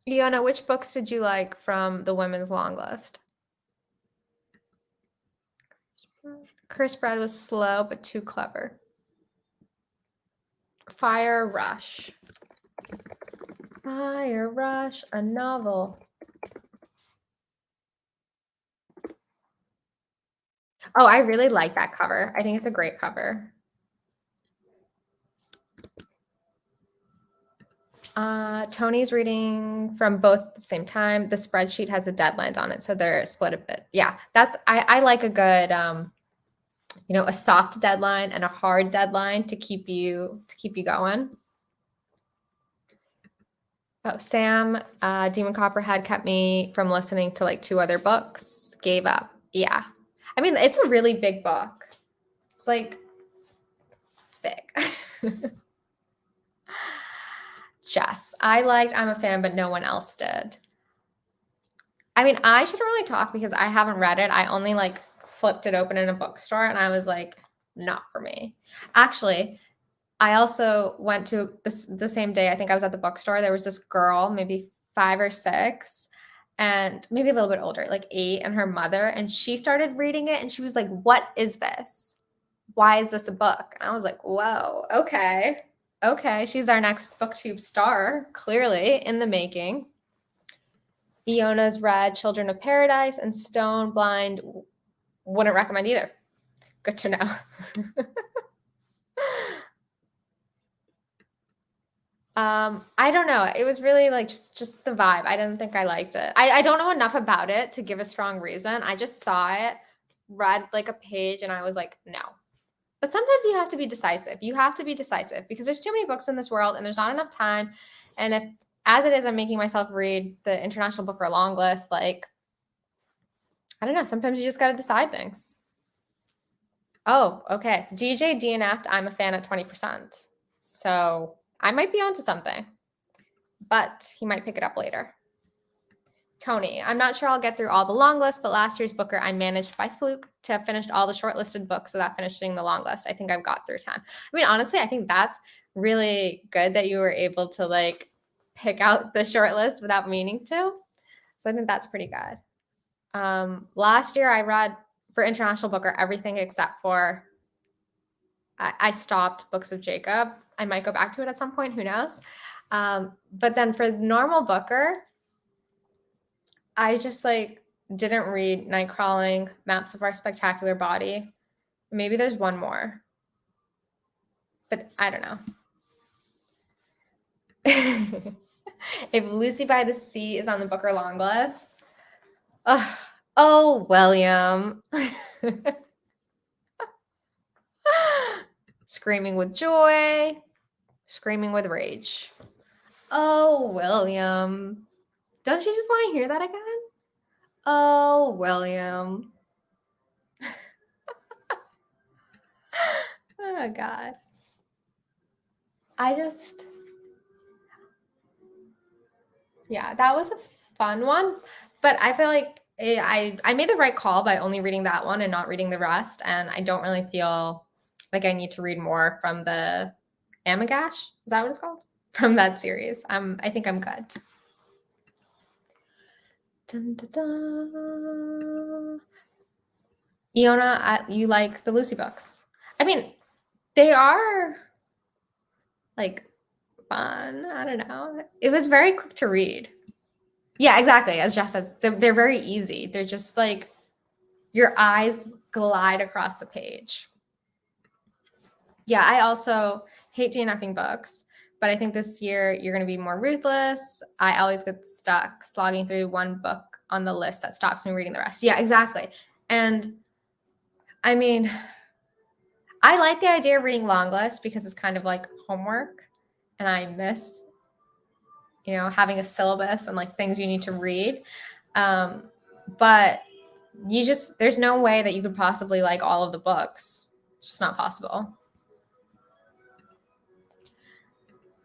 Iona, which books did you like from the women's long list? Cursed Bread was slow, but too clever. Fire Rush. Fire Rush, a novel. Oh, I really like that cover. I think it's a great cover. Tony's reading from both at the same time. The spreadsheet has the deadlines on it, so they're split a bit. Yeah, I like a good a soft deadline and a hard deadline to keep you going. Oh, Sam, Demon Copperhead kept me from listening to like 2 other books. Gave up. Yeah. I mean, it's a really big book. It's like, it's big. Jess, I liked I'm a Fan, but no one else did. I mean, I shouldn't really talk because I haven't read it. I only like flipped it open in a bookstore and I was like, not for me. Actually, I also went to the same day. I think I was at the bookstore. There was this girl, maybe 5 or 6, and maybe a little bit older, like 8, and her mother. And she started reading it and she was like, what is this? Why is this a book? And I was like, whoa, okay. Okay. She's our next BookTube star, clearly in the making. Iona's read Children of Paradise and Stone Blind. Wouldn't recommend either. Good to know. I don't know. It was really like just the vibe. I didn't think I liked it. I don't know enough about it to give a strong reason. I just saw it, read like a page, and I was like, no. But sometimes you have to be decisive. You have to be decisive because there's too many books in this world and there's not enough time. And if, as it is, I'm making myself read the International Book for Long list, like, I don't know. Sometimes you just got to decide things. Oh, okay. DJ DNF'd I'm a Fan at 20%. So I might be onto something, but he might pick it up later. Tony, I'm not sure I'll get through all the long list, but last year's Booker, I managed by fluke to have finished all the shortlisted books without finishing the long list. I think I've got through 10. I mean, honestly, I think that's really good that you were able to like pick out the short list without meaning to. So I think that's pretty good. Last year I read for International Booker everything except for I stopped Books of Jacob. I might go back to it at some point, who knows? But then for the normal Booker, I just like didn't read Night Crawling, Maps of Our Spectacular Body. Maybe there's one more, but I don't know. If Lucy by the Sea is on the Booker long list, oh, William. Screaming with Joy, Screaming with Rage. Oh, William. Don't you just want to hear that again? Oh, William. Oh, God. Yeah, that was a fun one. But I feel like I made the right call by only reading that one and not reading the rest. And I don't really feel like I need to read more from the Amagash. Is that what it's called? From that series. I think I'm good. Dun, dun, dun. Iona, you like the Lucy books. I mean, they are like fun. I don't know. It was very quick to read. Yeah, exactly. As Jess says, they're very easy. They're just like your eyes glide across the page. Yeah, I also hate DNFing books, but I think this year you're going to be more ruthless. I always get stuck slogging through one book on the list that stops me reading the rest. Yeah, exactly. And I mean, I like the idea of reading long lists because it's kind of like homework, and I miss, having a syllabus and like things you need to read. But there's no way that you could possibly like all of the books. It's just not possible.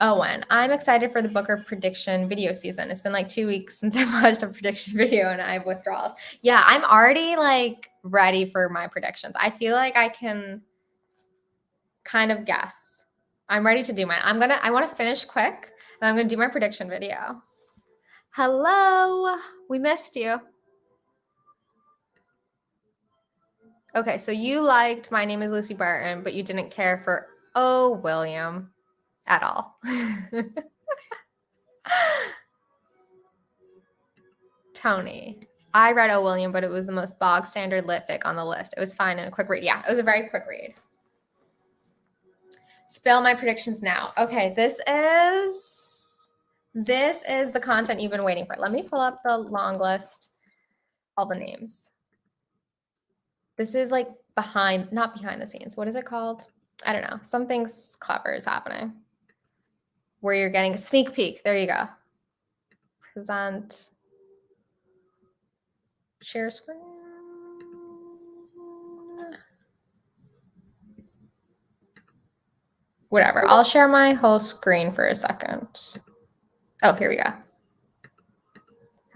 Owen, I'm excited for the Booker prediction video season. It's been like 2 weeks since I watched a prediction video and I have withdrawals. Yeah, I'm already like ready for my predictions. I feel like I can kind of guess. I'm ready to do mine. I want to finish quick and I'm going to do my prediction video. Hello, we missed you. Okay, so you liked My Name is Lucy Barton, but you didn't care for Oh, William at all. Tony, I read Oh, William, but it was the most bog standard lit fic on the list. It was fine and a quick read. Yeah, it was a very quick read. Spill my predictions now. Okay, this is the content you've been waiting for. Let me pull up the long list, all the names. This is like not behind the scenes. What is it called? I don't know. Something clever is happening where you're getting a sneak peek. There you go. Present. Share screen. Whatever. I'll share my whole screen for a second. Oh, here we go.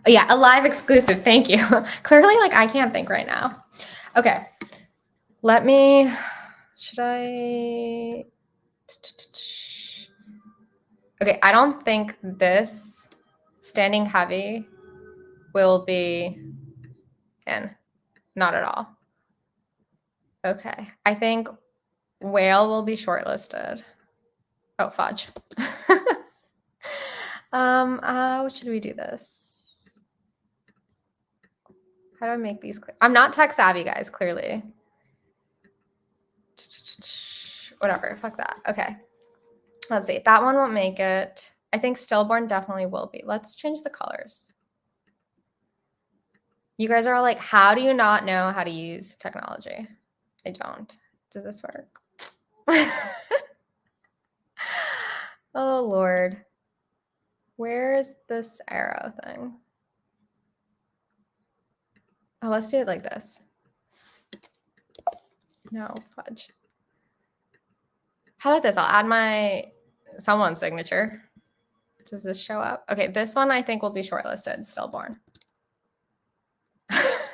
Oh, yeah, a live exclusive. Thank you. Clearly, like, I can't think right now. Okay. Should I? Okay, I don't think this Standing Heavy will be in. Not at all. Okay, I think Whale will be shortlisted. Oh, fudge. How should we do this? How do I make these clear? I'm not tech savvy, guys, clearly. Whatever, fuck that. Okay. Let's see. That one won't make it. I think Stillborn definitely will be. Let's change the colors. You guys are all like, how do you not know how to use technology? I don't. Does this work? Oh, Lord. Where is this arrow thing? Oh, let's do it like this. No, fudge. How about this? I'll add my someone's signature. Does this show up? Okay, this one I think will be shortlisted, stillborn.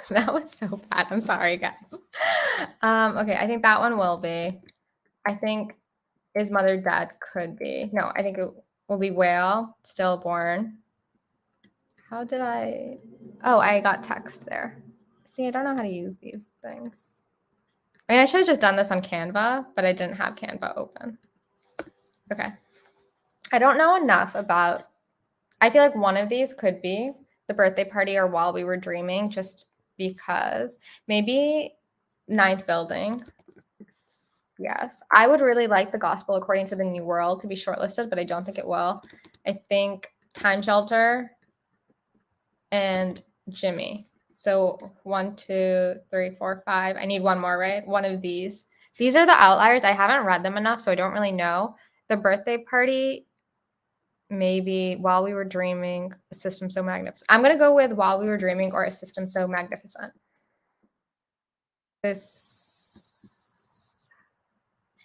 That was so bad. I'm sorry, guys. Okay, I think that one will be. I think Is Mother Dead could be. No, I think it will be whale, stillborn. How did I? Oh, I got text there. See, I don't know how to use these things. I mean, I should have just done this on Canva, but I didn't have Canva open. Okay. I don't know enough about, I feel like one of these could be The Birthday Party or While We Were Dreaming, just because. Maybe Ninth Building. Yes. I would really like The Gospel According to the New World to be shortlisted, but I don't think it will. I think Time Shelter and Jimmy. So 1, 2, 3, 4, 5. I need one more, right? One of these. These are the outliers. I haven't read them enough, so I don't really know. The Birthday Party, maybe While We Were Dreaming, A System So Magnificent. I'm going to go with While We Were Dreaming or A System So Magnificent. A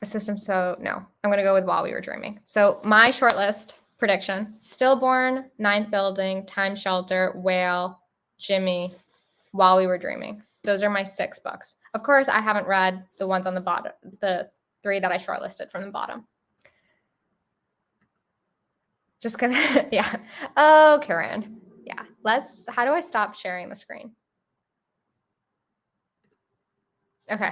System So, no. I'm going to go with While We Were Dreaming. So my shortlist prediction, Stillborn, Ninth Building, Time Shelter, Whale, Jimmy, While We Were Dreaming. Those are my 6 books. Of course, I haven't read the ones on the bottom, the 3 that I shortlisted from the bottom. Just gonna, yeah. Oh, Karen. Yeah, how do I stop sharing the screen? Okay.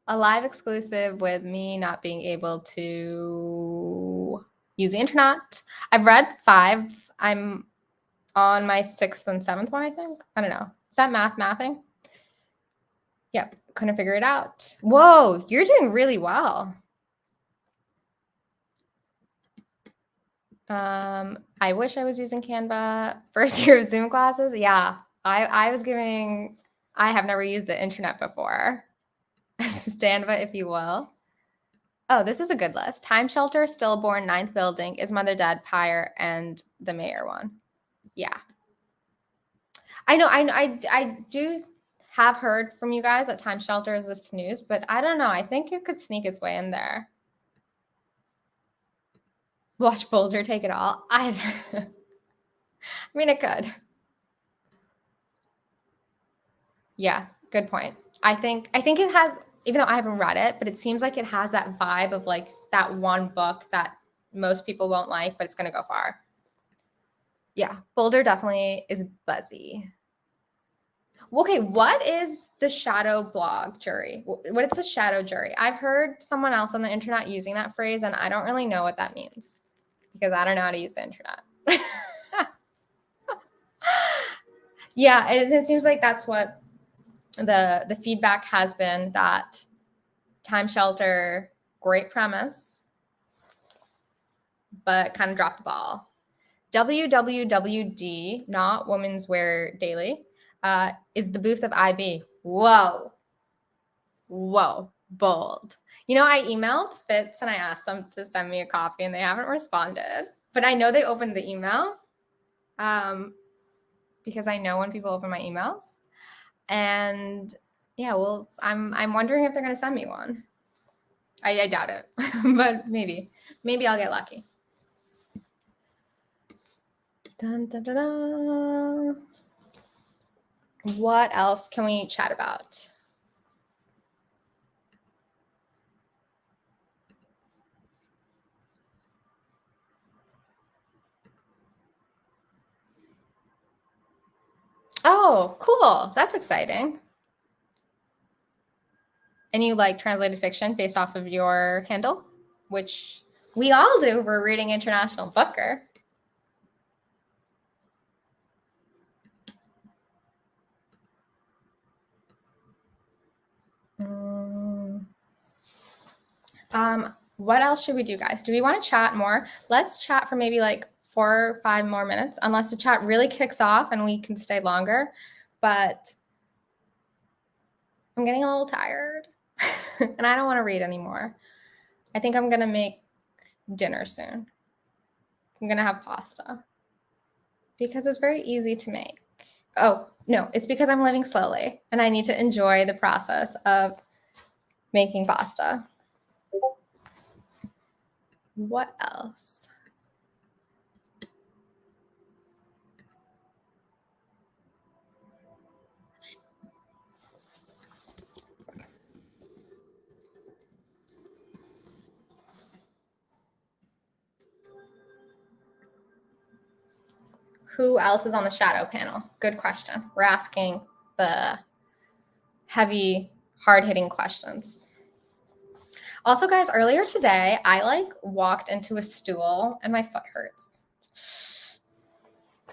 A live exclusive with me not being able to use the internet. I've read 5. I'm on my 6th and 7th one, I think. I don't know. Is that mathing? Yep. Couldn't figure it out. Whoa, you're doing really well. I wish I was using Canva. First year of Zoom classes. Yeah, I have never used the internet before. Standva, if you will. Oh, this is a good list. Time Shelter, Stillborn, Ninth Building, Is Mother Dead, Pyre, and the Mayor one. Yeah. I do have heard from you guys that Time Shelter is a snooze, but I don't know. I think it could sneak its way in there. Watch Boulder take it all. I mean, it could. Yeah, good point. I think it has, even though I haven't read it, but it seems like it has that vibe of like that one book that most people won't like, but it's going to go far. Yeah, Boulder definitely is buzzy. Okay, what is the shadow blog jury? What is the shadow jury? I've heard someone else on the internet using that phrase, and I don't really know what that means because I don't know how to use the internet. Yeah, it seems like that's what the feedback has been, that Time Shelter, great premise, but kind of dropped the ball. WWWD, not Women's Wear Daily, is the booth of IB. Whoa, bold. You know, I emailed Fitz and I asked them to send me a copy and they haven't responded, but I know they opened the email because I know when people open my emails. And yeah, well, I'm wondering if they're going to send me one. I doubt it, but maybe I'll get lucky. Dun, dun, dun, dun. What else can we chat about? Oh, cool. That's exciting. And you like translated fiction based off of your handle, which we all do. We're Reading International Booker. What else should we do, guys? Do we want to chat more? Let's chat for maybe like 4 or 5 more minutes, unless the chat really kicks off and we can stay longer. But I'm getting a little tired and I don't want to read anymore. I think I'm going to make dinner soon. I'm going to have pasta because it's very easy to make. Oh, no, it's because I'm living slowly and I need to enjoy the process of making pasta. What else? Who else is on the shadow panel? Good question. We're asking the heavy, hard-hitting questions. Also, guys, earlier today, I walked into a stool and my foot hurts.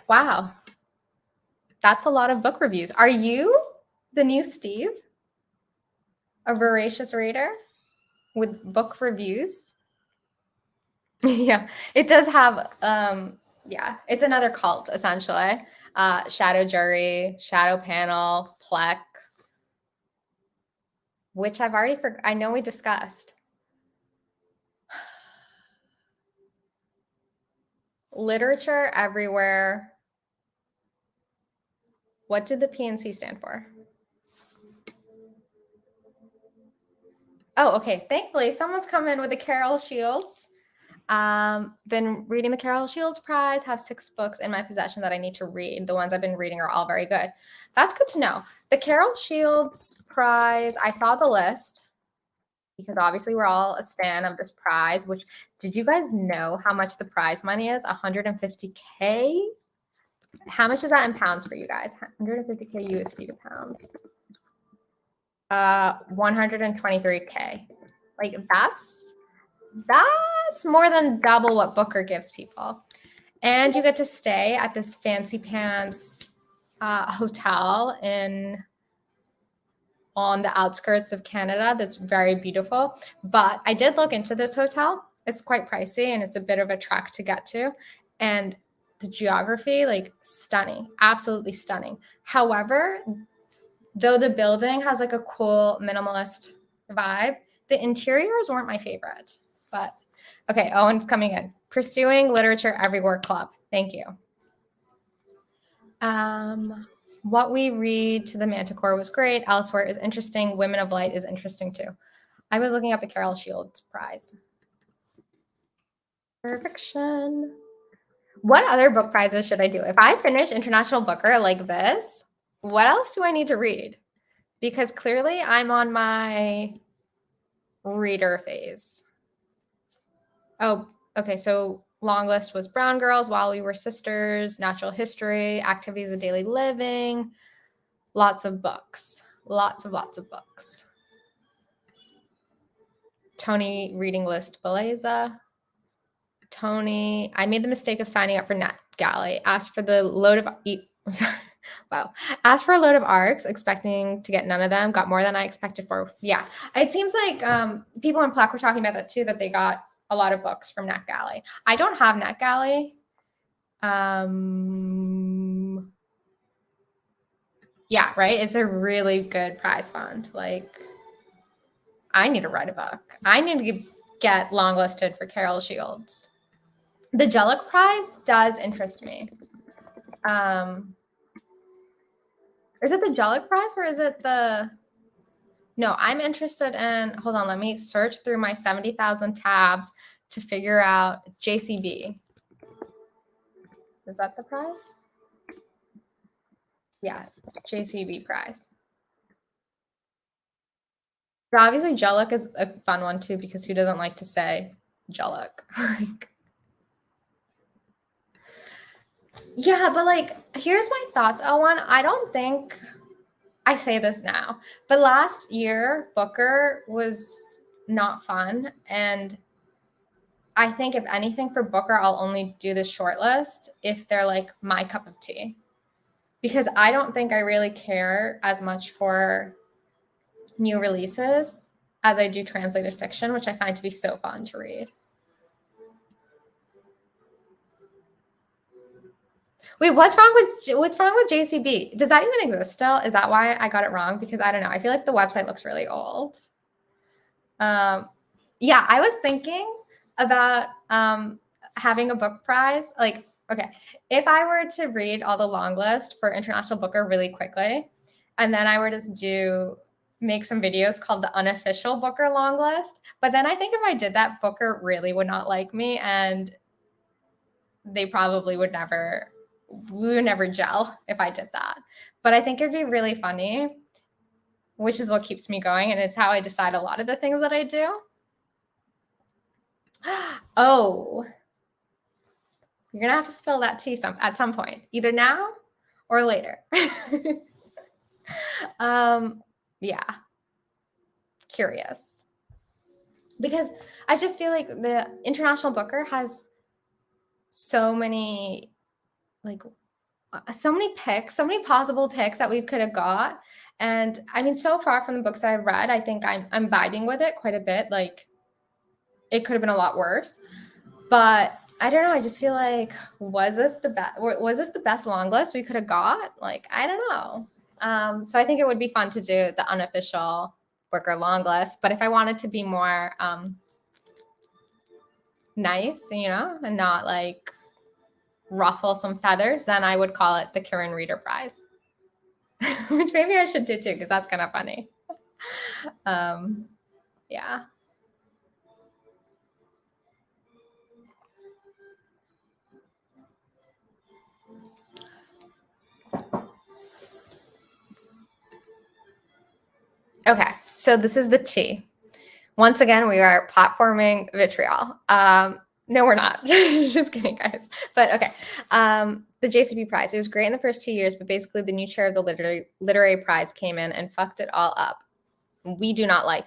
Wow. That's a lot of book reviews. Are you the new Steve? A voracious reader with book reviews? Yeah, it does have, yeah, it's another cult, essentially. Shadow Jury, Shadow Panel, Plec, which I've already I know we discussed. Literature everywhere. What did the PNC stand for? Oh, okay. Thankfully, someone's come in with the Carol Shields. Been reading the Carol Shields Prize, have 6 books in my possession that I need to read. The ones I've been reading are all very good. That's good to know. The Carol Shields Prize, I saw the list because obviously we're all a stan of this prize, which did you guys know how much the prize money is? 150K? How much is that in pounds for you guys? 150K USD to pounds. 123K. Like that's more than double what Booker gives people. And you get to stay at this fancy pants hotel on the outskirts of Canada that's very beautiful. But I did look into this hotel. It's quite pricey and it's a bit of a trek to get to. And the geography, stunning, absolutely stunning. However, though the building has a cool minimalist vibe, the interiors weren't my favorite. But okay, Owen's coming in. Pursuing Literature Everywhere Club. Thank you. What we read to the Manticore was great. Elsewhere is interesting. Women of Light is interesting too. I was looking up the Carol Shields Prize. Perfection. What other book prizes should I do? If I finish International Booker like this, what else do I need to read? Because clearly I'm on my reader phase. Oh, okay. So long list was Brown Girls, While We Were Sisters, Natural History, Activities of Daily Living, lots of books, lots of books. Tony reading list, Beleza. Tony, I made the mistake of signing up for NetGalley. Asked for the load of Asked for a load of ARCs, expecting to get none of them. Got more than I expected for. Yeah, it seems like people in Plec were talking about that too. That they got a lot of books from NetGalley. I don't have NetGalley. Yeah, right. It's a really good prize fund. I need to write a book. I need to get longlisted for Carol Shields. The Jellic Prize does interest me. Is it the Jellic Prize or is it the... No, I'm interested in... Hold on, let me search through my 70,000 tabs to figure out JCB. Is that the prize? Yeah, JCB Prize. But obviously, Jellic is a fun one too because who doesn't like to say Jellic? Yeah, but here's my thoughts, Owen. I don't think I say this now, but last year Booker was not fun, and I think if anything for Booker, I'll only do the shortlist if they're my cup of tea, because I don't think I really care as much for new releases as I do translated fiction, which I find to be so fun to read. Wait, what's wrong with JCB? Does that even exist still? Is that why I got it wrong? Because I don't know. I feel like the website looks really old. Yeah, I was thinking about having a book prize. Okay, if I were to read all the long list for International Booker really quickly, and then I were to do make some videos called the unofficial Booker long list. But then I think if I did that, Booker really would not like me, and they probably would never, we would never gel if I did that. But I think it'd be really funny, which is what keeps me going, and it's how I decide a lot of the things that I do. Oh, you're gonna have to spill that tea at some point, either now or later. Yeah, curious. Because I just feel like the International Booker has so many, like, so many picks, so many possible picks that we could have got. And I mean, so far from the books that I've read, I think I'm vibing with it quite a bit. Like, it could have been a lot worse. But I don't know. I just feel like, was this the best long list we could have got? Like, I don't know. So I think it would be fun to do the unofficial Booker long list. But if I wanted to be more nice, and not like ruffle some feathers, then I would call it the Kieran Reader Prize, which maybe I should do too, because that's kind of funny. Yeah. Okay, so this is the tea. Once again, we are platforming vitriol. No, we're not. Just kidding, guys. But okay, the JCB prize. It was great in the first 2 years, but basically the new chair of the literary prize came in and fucked it all up. We do not like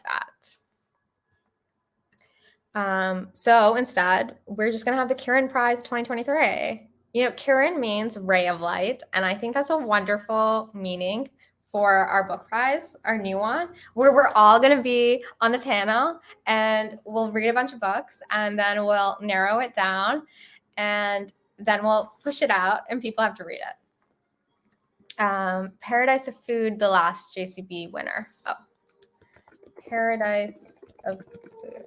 that. So instead, we're just gonna have the Kieran Prize 2023. Kieran means ray of light, and I think that's a wonderful meaning for our book prize, our new one, where we're all going to be on the panel and we'll read a bunch of books and then we'll narrow it down and then we'll push it out and people have to read it. Paradise of Food, the last JCB winner. Oh, Paradise of Food.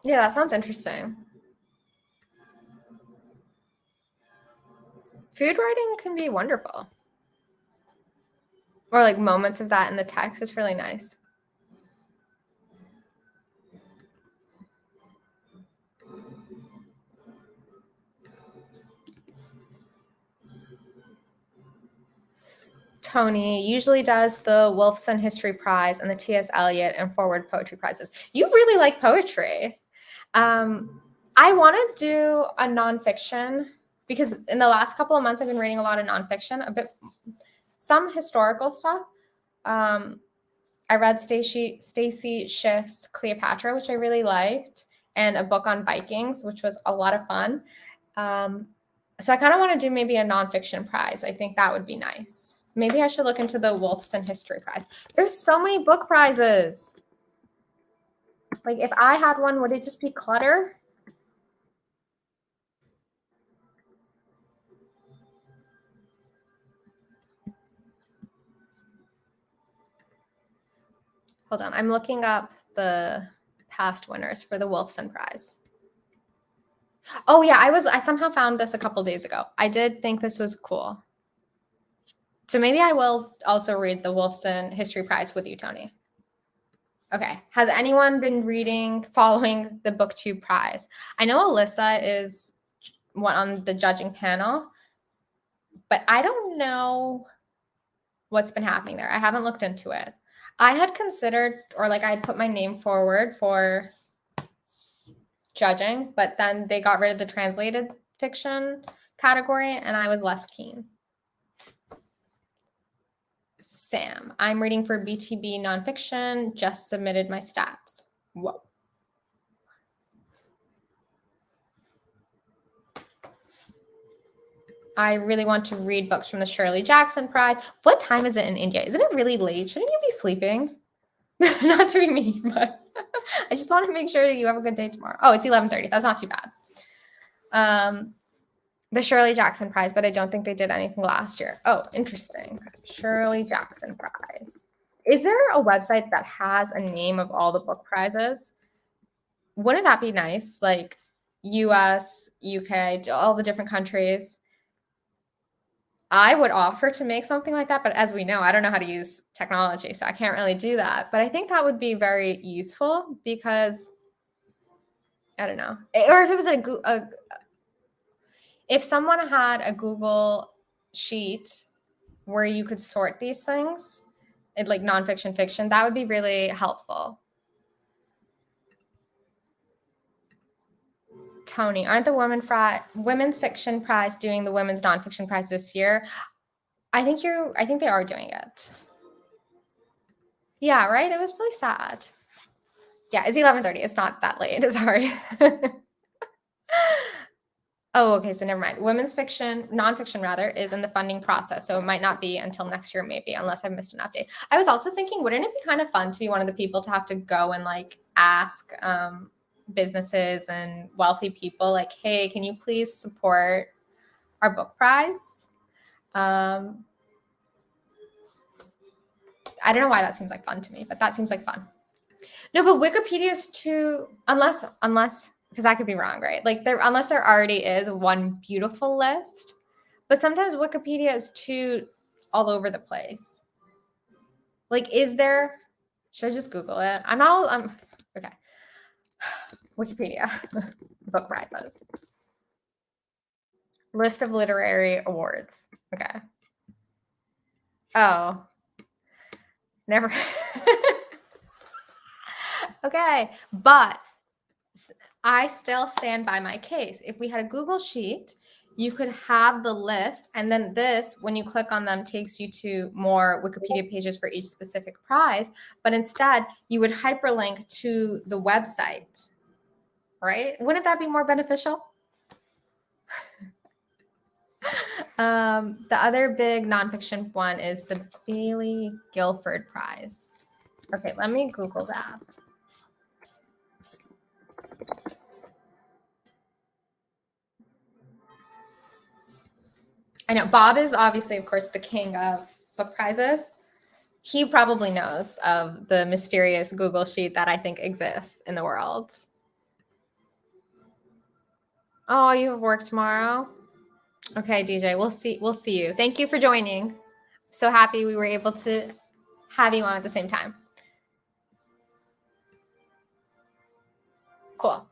Yeah, that sounds interesting. Food writing can be wonderful. Or like moments of that in the text. It's really nice. Tony usually does the Wolfson History Prize and the T.S. Eliot and Forward Poetry Prizes. You really like poetry. I want to do a nonfiction because in the last couple of months, I've been reading a lot of nonfiction, some historical stuff. I read Stacy Schiff's Cleopatra, which I really liked, and a book on Vikings, which was a lot of fun. So I kind of want to do maybe a nonfiction prize. I think that would be nice. Maybe I should look into the Wolfson History Prize. There's so many book prizes. Like if I had one, would it just be clutter? Hold on, I'm looking up the past winners for the Wolfson Prize. Oh yeah, I somehow found this a couple days ago. I did think this was cool. So maybe I will also read the Wolfson History Prize with you, Tony. Okay, has anyone been following the BookTube prize? I know Alyssa is one on the judging panel, but I don't know what's been happening there. I haven't looked into it. I had considered, or like I had put my name forward for judging, but then they got rid of the translated fiction category and I was less keen. Sam, I'm reading for BTB nonfiction, just submitted my stats. Whoa. I really want to read books from the Shirley Jackson Prize. What time is it in India? Isn't it really late? Shouldn't you be sleeping? Not to be mean, but I just want to make sure that you have a good day tomorrow. Oh, it's 11:30. That's not too bad. The Shirley Jackson Prize, but I don't think they did anything last year. Oh, interesting. Shirley Jackson Prize. Is there a website that has a name of all the book prizes? Wouldn't that be nice? Like US, UK, all the different countries. I would offer to make something like that, but as we know, I don't know how to use technology, so I can't really do that. But I think that would be very useful because I don't know. Or if it was if someone had a Google sheet where you could sort these things, like nonfiction, fiction, that would be really helpful. Tony, aren't the Women's Fiction Prize doing the Women's Nonfiction Prize this year? I think they are doing it. Yeah, right? It was really sad. Yeah, it's 11:30. It's not that late. Sorry. Oh, okay. So never mind. Women's fiction, nonfiction rather, is in the funding process. So it might not be until next year, maybe, unless I missed an update. I was also thinking, wouldn't it be kind of fun to be one of the people to have to go and like ask businesses and wealthy people, like, hey, can you please support our book prize? I don't know why that seems like fun to me, but that seems like fun. No, but Wikipedia is too, unless, because I could be wrong, right? Like unless there already is one beautiful list, but sometimes Wikipedia is too all over the place. Like, is there, should I just Google it? Okay. Wikipedia, book prizes. List of literary awards. Okay. Oh, never. Okay, but I still stand by my case. If we had a Google Sheet, you could have the list, and then this, when you click on them, takes you to more Wikipedia pages for each specific prize. But instead, you would hyperlink to the website, right? Wouldn't that be more beneficial? The other big nonfiction one is the Bailey Guilford Prize. Okay, let me Google that. I know Bob is obviously, of course, the king of book prizes. He probably knows of the mysterious Google sheet that I think exists in the world. Oh, you have work tomorrow? Okay, DJ, we'll see you. Thank you for joining. So happy we were able to have you on at the same time. Cool.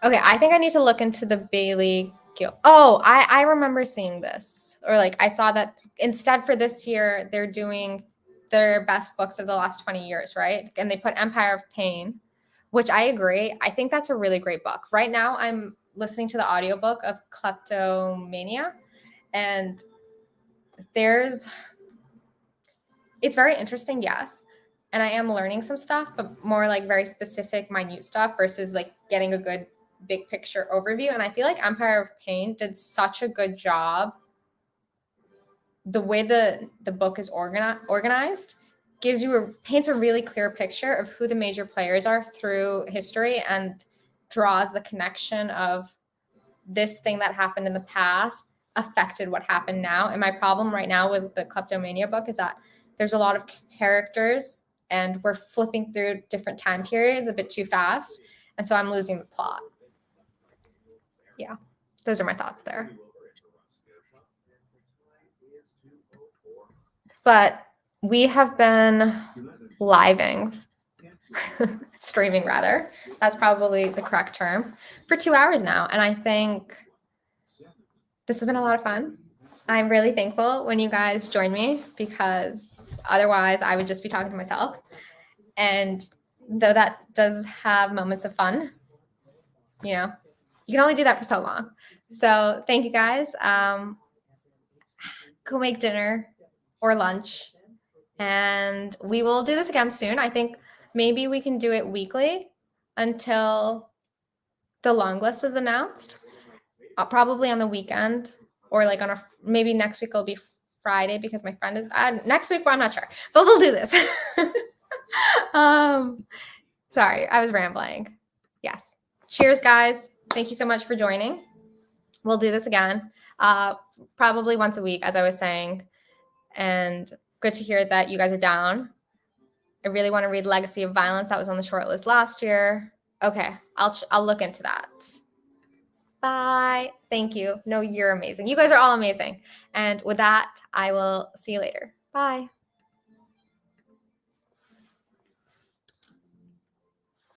Okay, I think I need to look into the Bailey Guild. Oh, I remember seeing this. Or like I saw that instead for this year, they're doing their best books of the last 20 years, right? And they put Empire of Pain, which I agree. I think that's a really great book. Right now, I'm listening to the audiobook of Kleptomania. And it's very interesting, yes. And I am learning some stuff, but more like very specific, minute stuff versus like getting a good big picture overview. And I feel like Empire of Pain did such a good job. The way the book is organized paints a really clear picture of who the major players are through history and draws the connection of this thing that happened in the past affected what happened now. And my problem right now with the Kleptomania book is that there's a lot of characters and we're flipping through different time periods a bit too fast. And so I'm losing the plot. Yeah, those are my thoughts there. But we have been streaming rather. That's probably the correct term, for 2 hours now. And I think this has been a lot of fun. I'm really thankful when you guys join me because otherwise I would just be talking to myself. And though that does have moments of fun, you know, you can only do that for so long. So thank you guys. Go make dinner or lunch. And we will do this again soon. I think maybe we can do it weekly until the long list is announced. Probably on the weekend or like maybe next week will be Friday because my friend is next week, but I'm not sure. But we'll do this. Sorry, I was rambling. Yes. Cheers, guys. Thank you so much for joining. We'll do this again, probably once a week, as I was saying. And good to hear that you guys are down. I really want to read Legacy of Violence. That was on the short list last year. Okay, I'll look into that. Bye. Thank you. No, you're amazing. You guys are all amazing. And with that, I will see you later. Bye.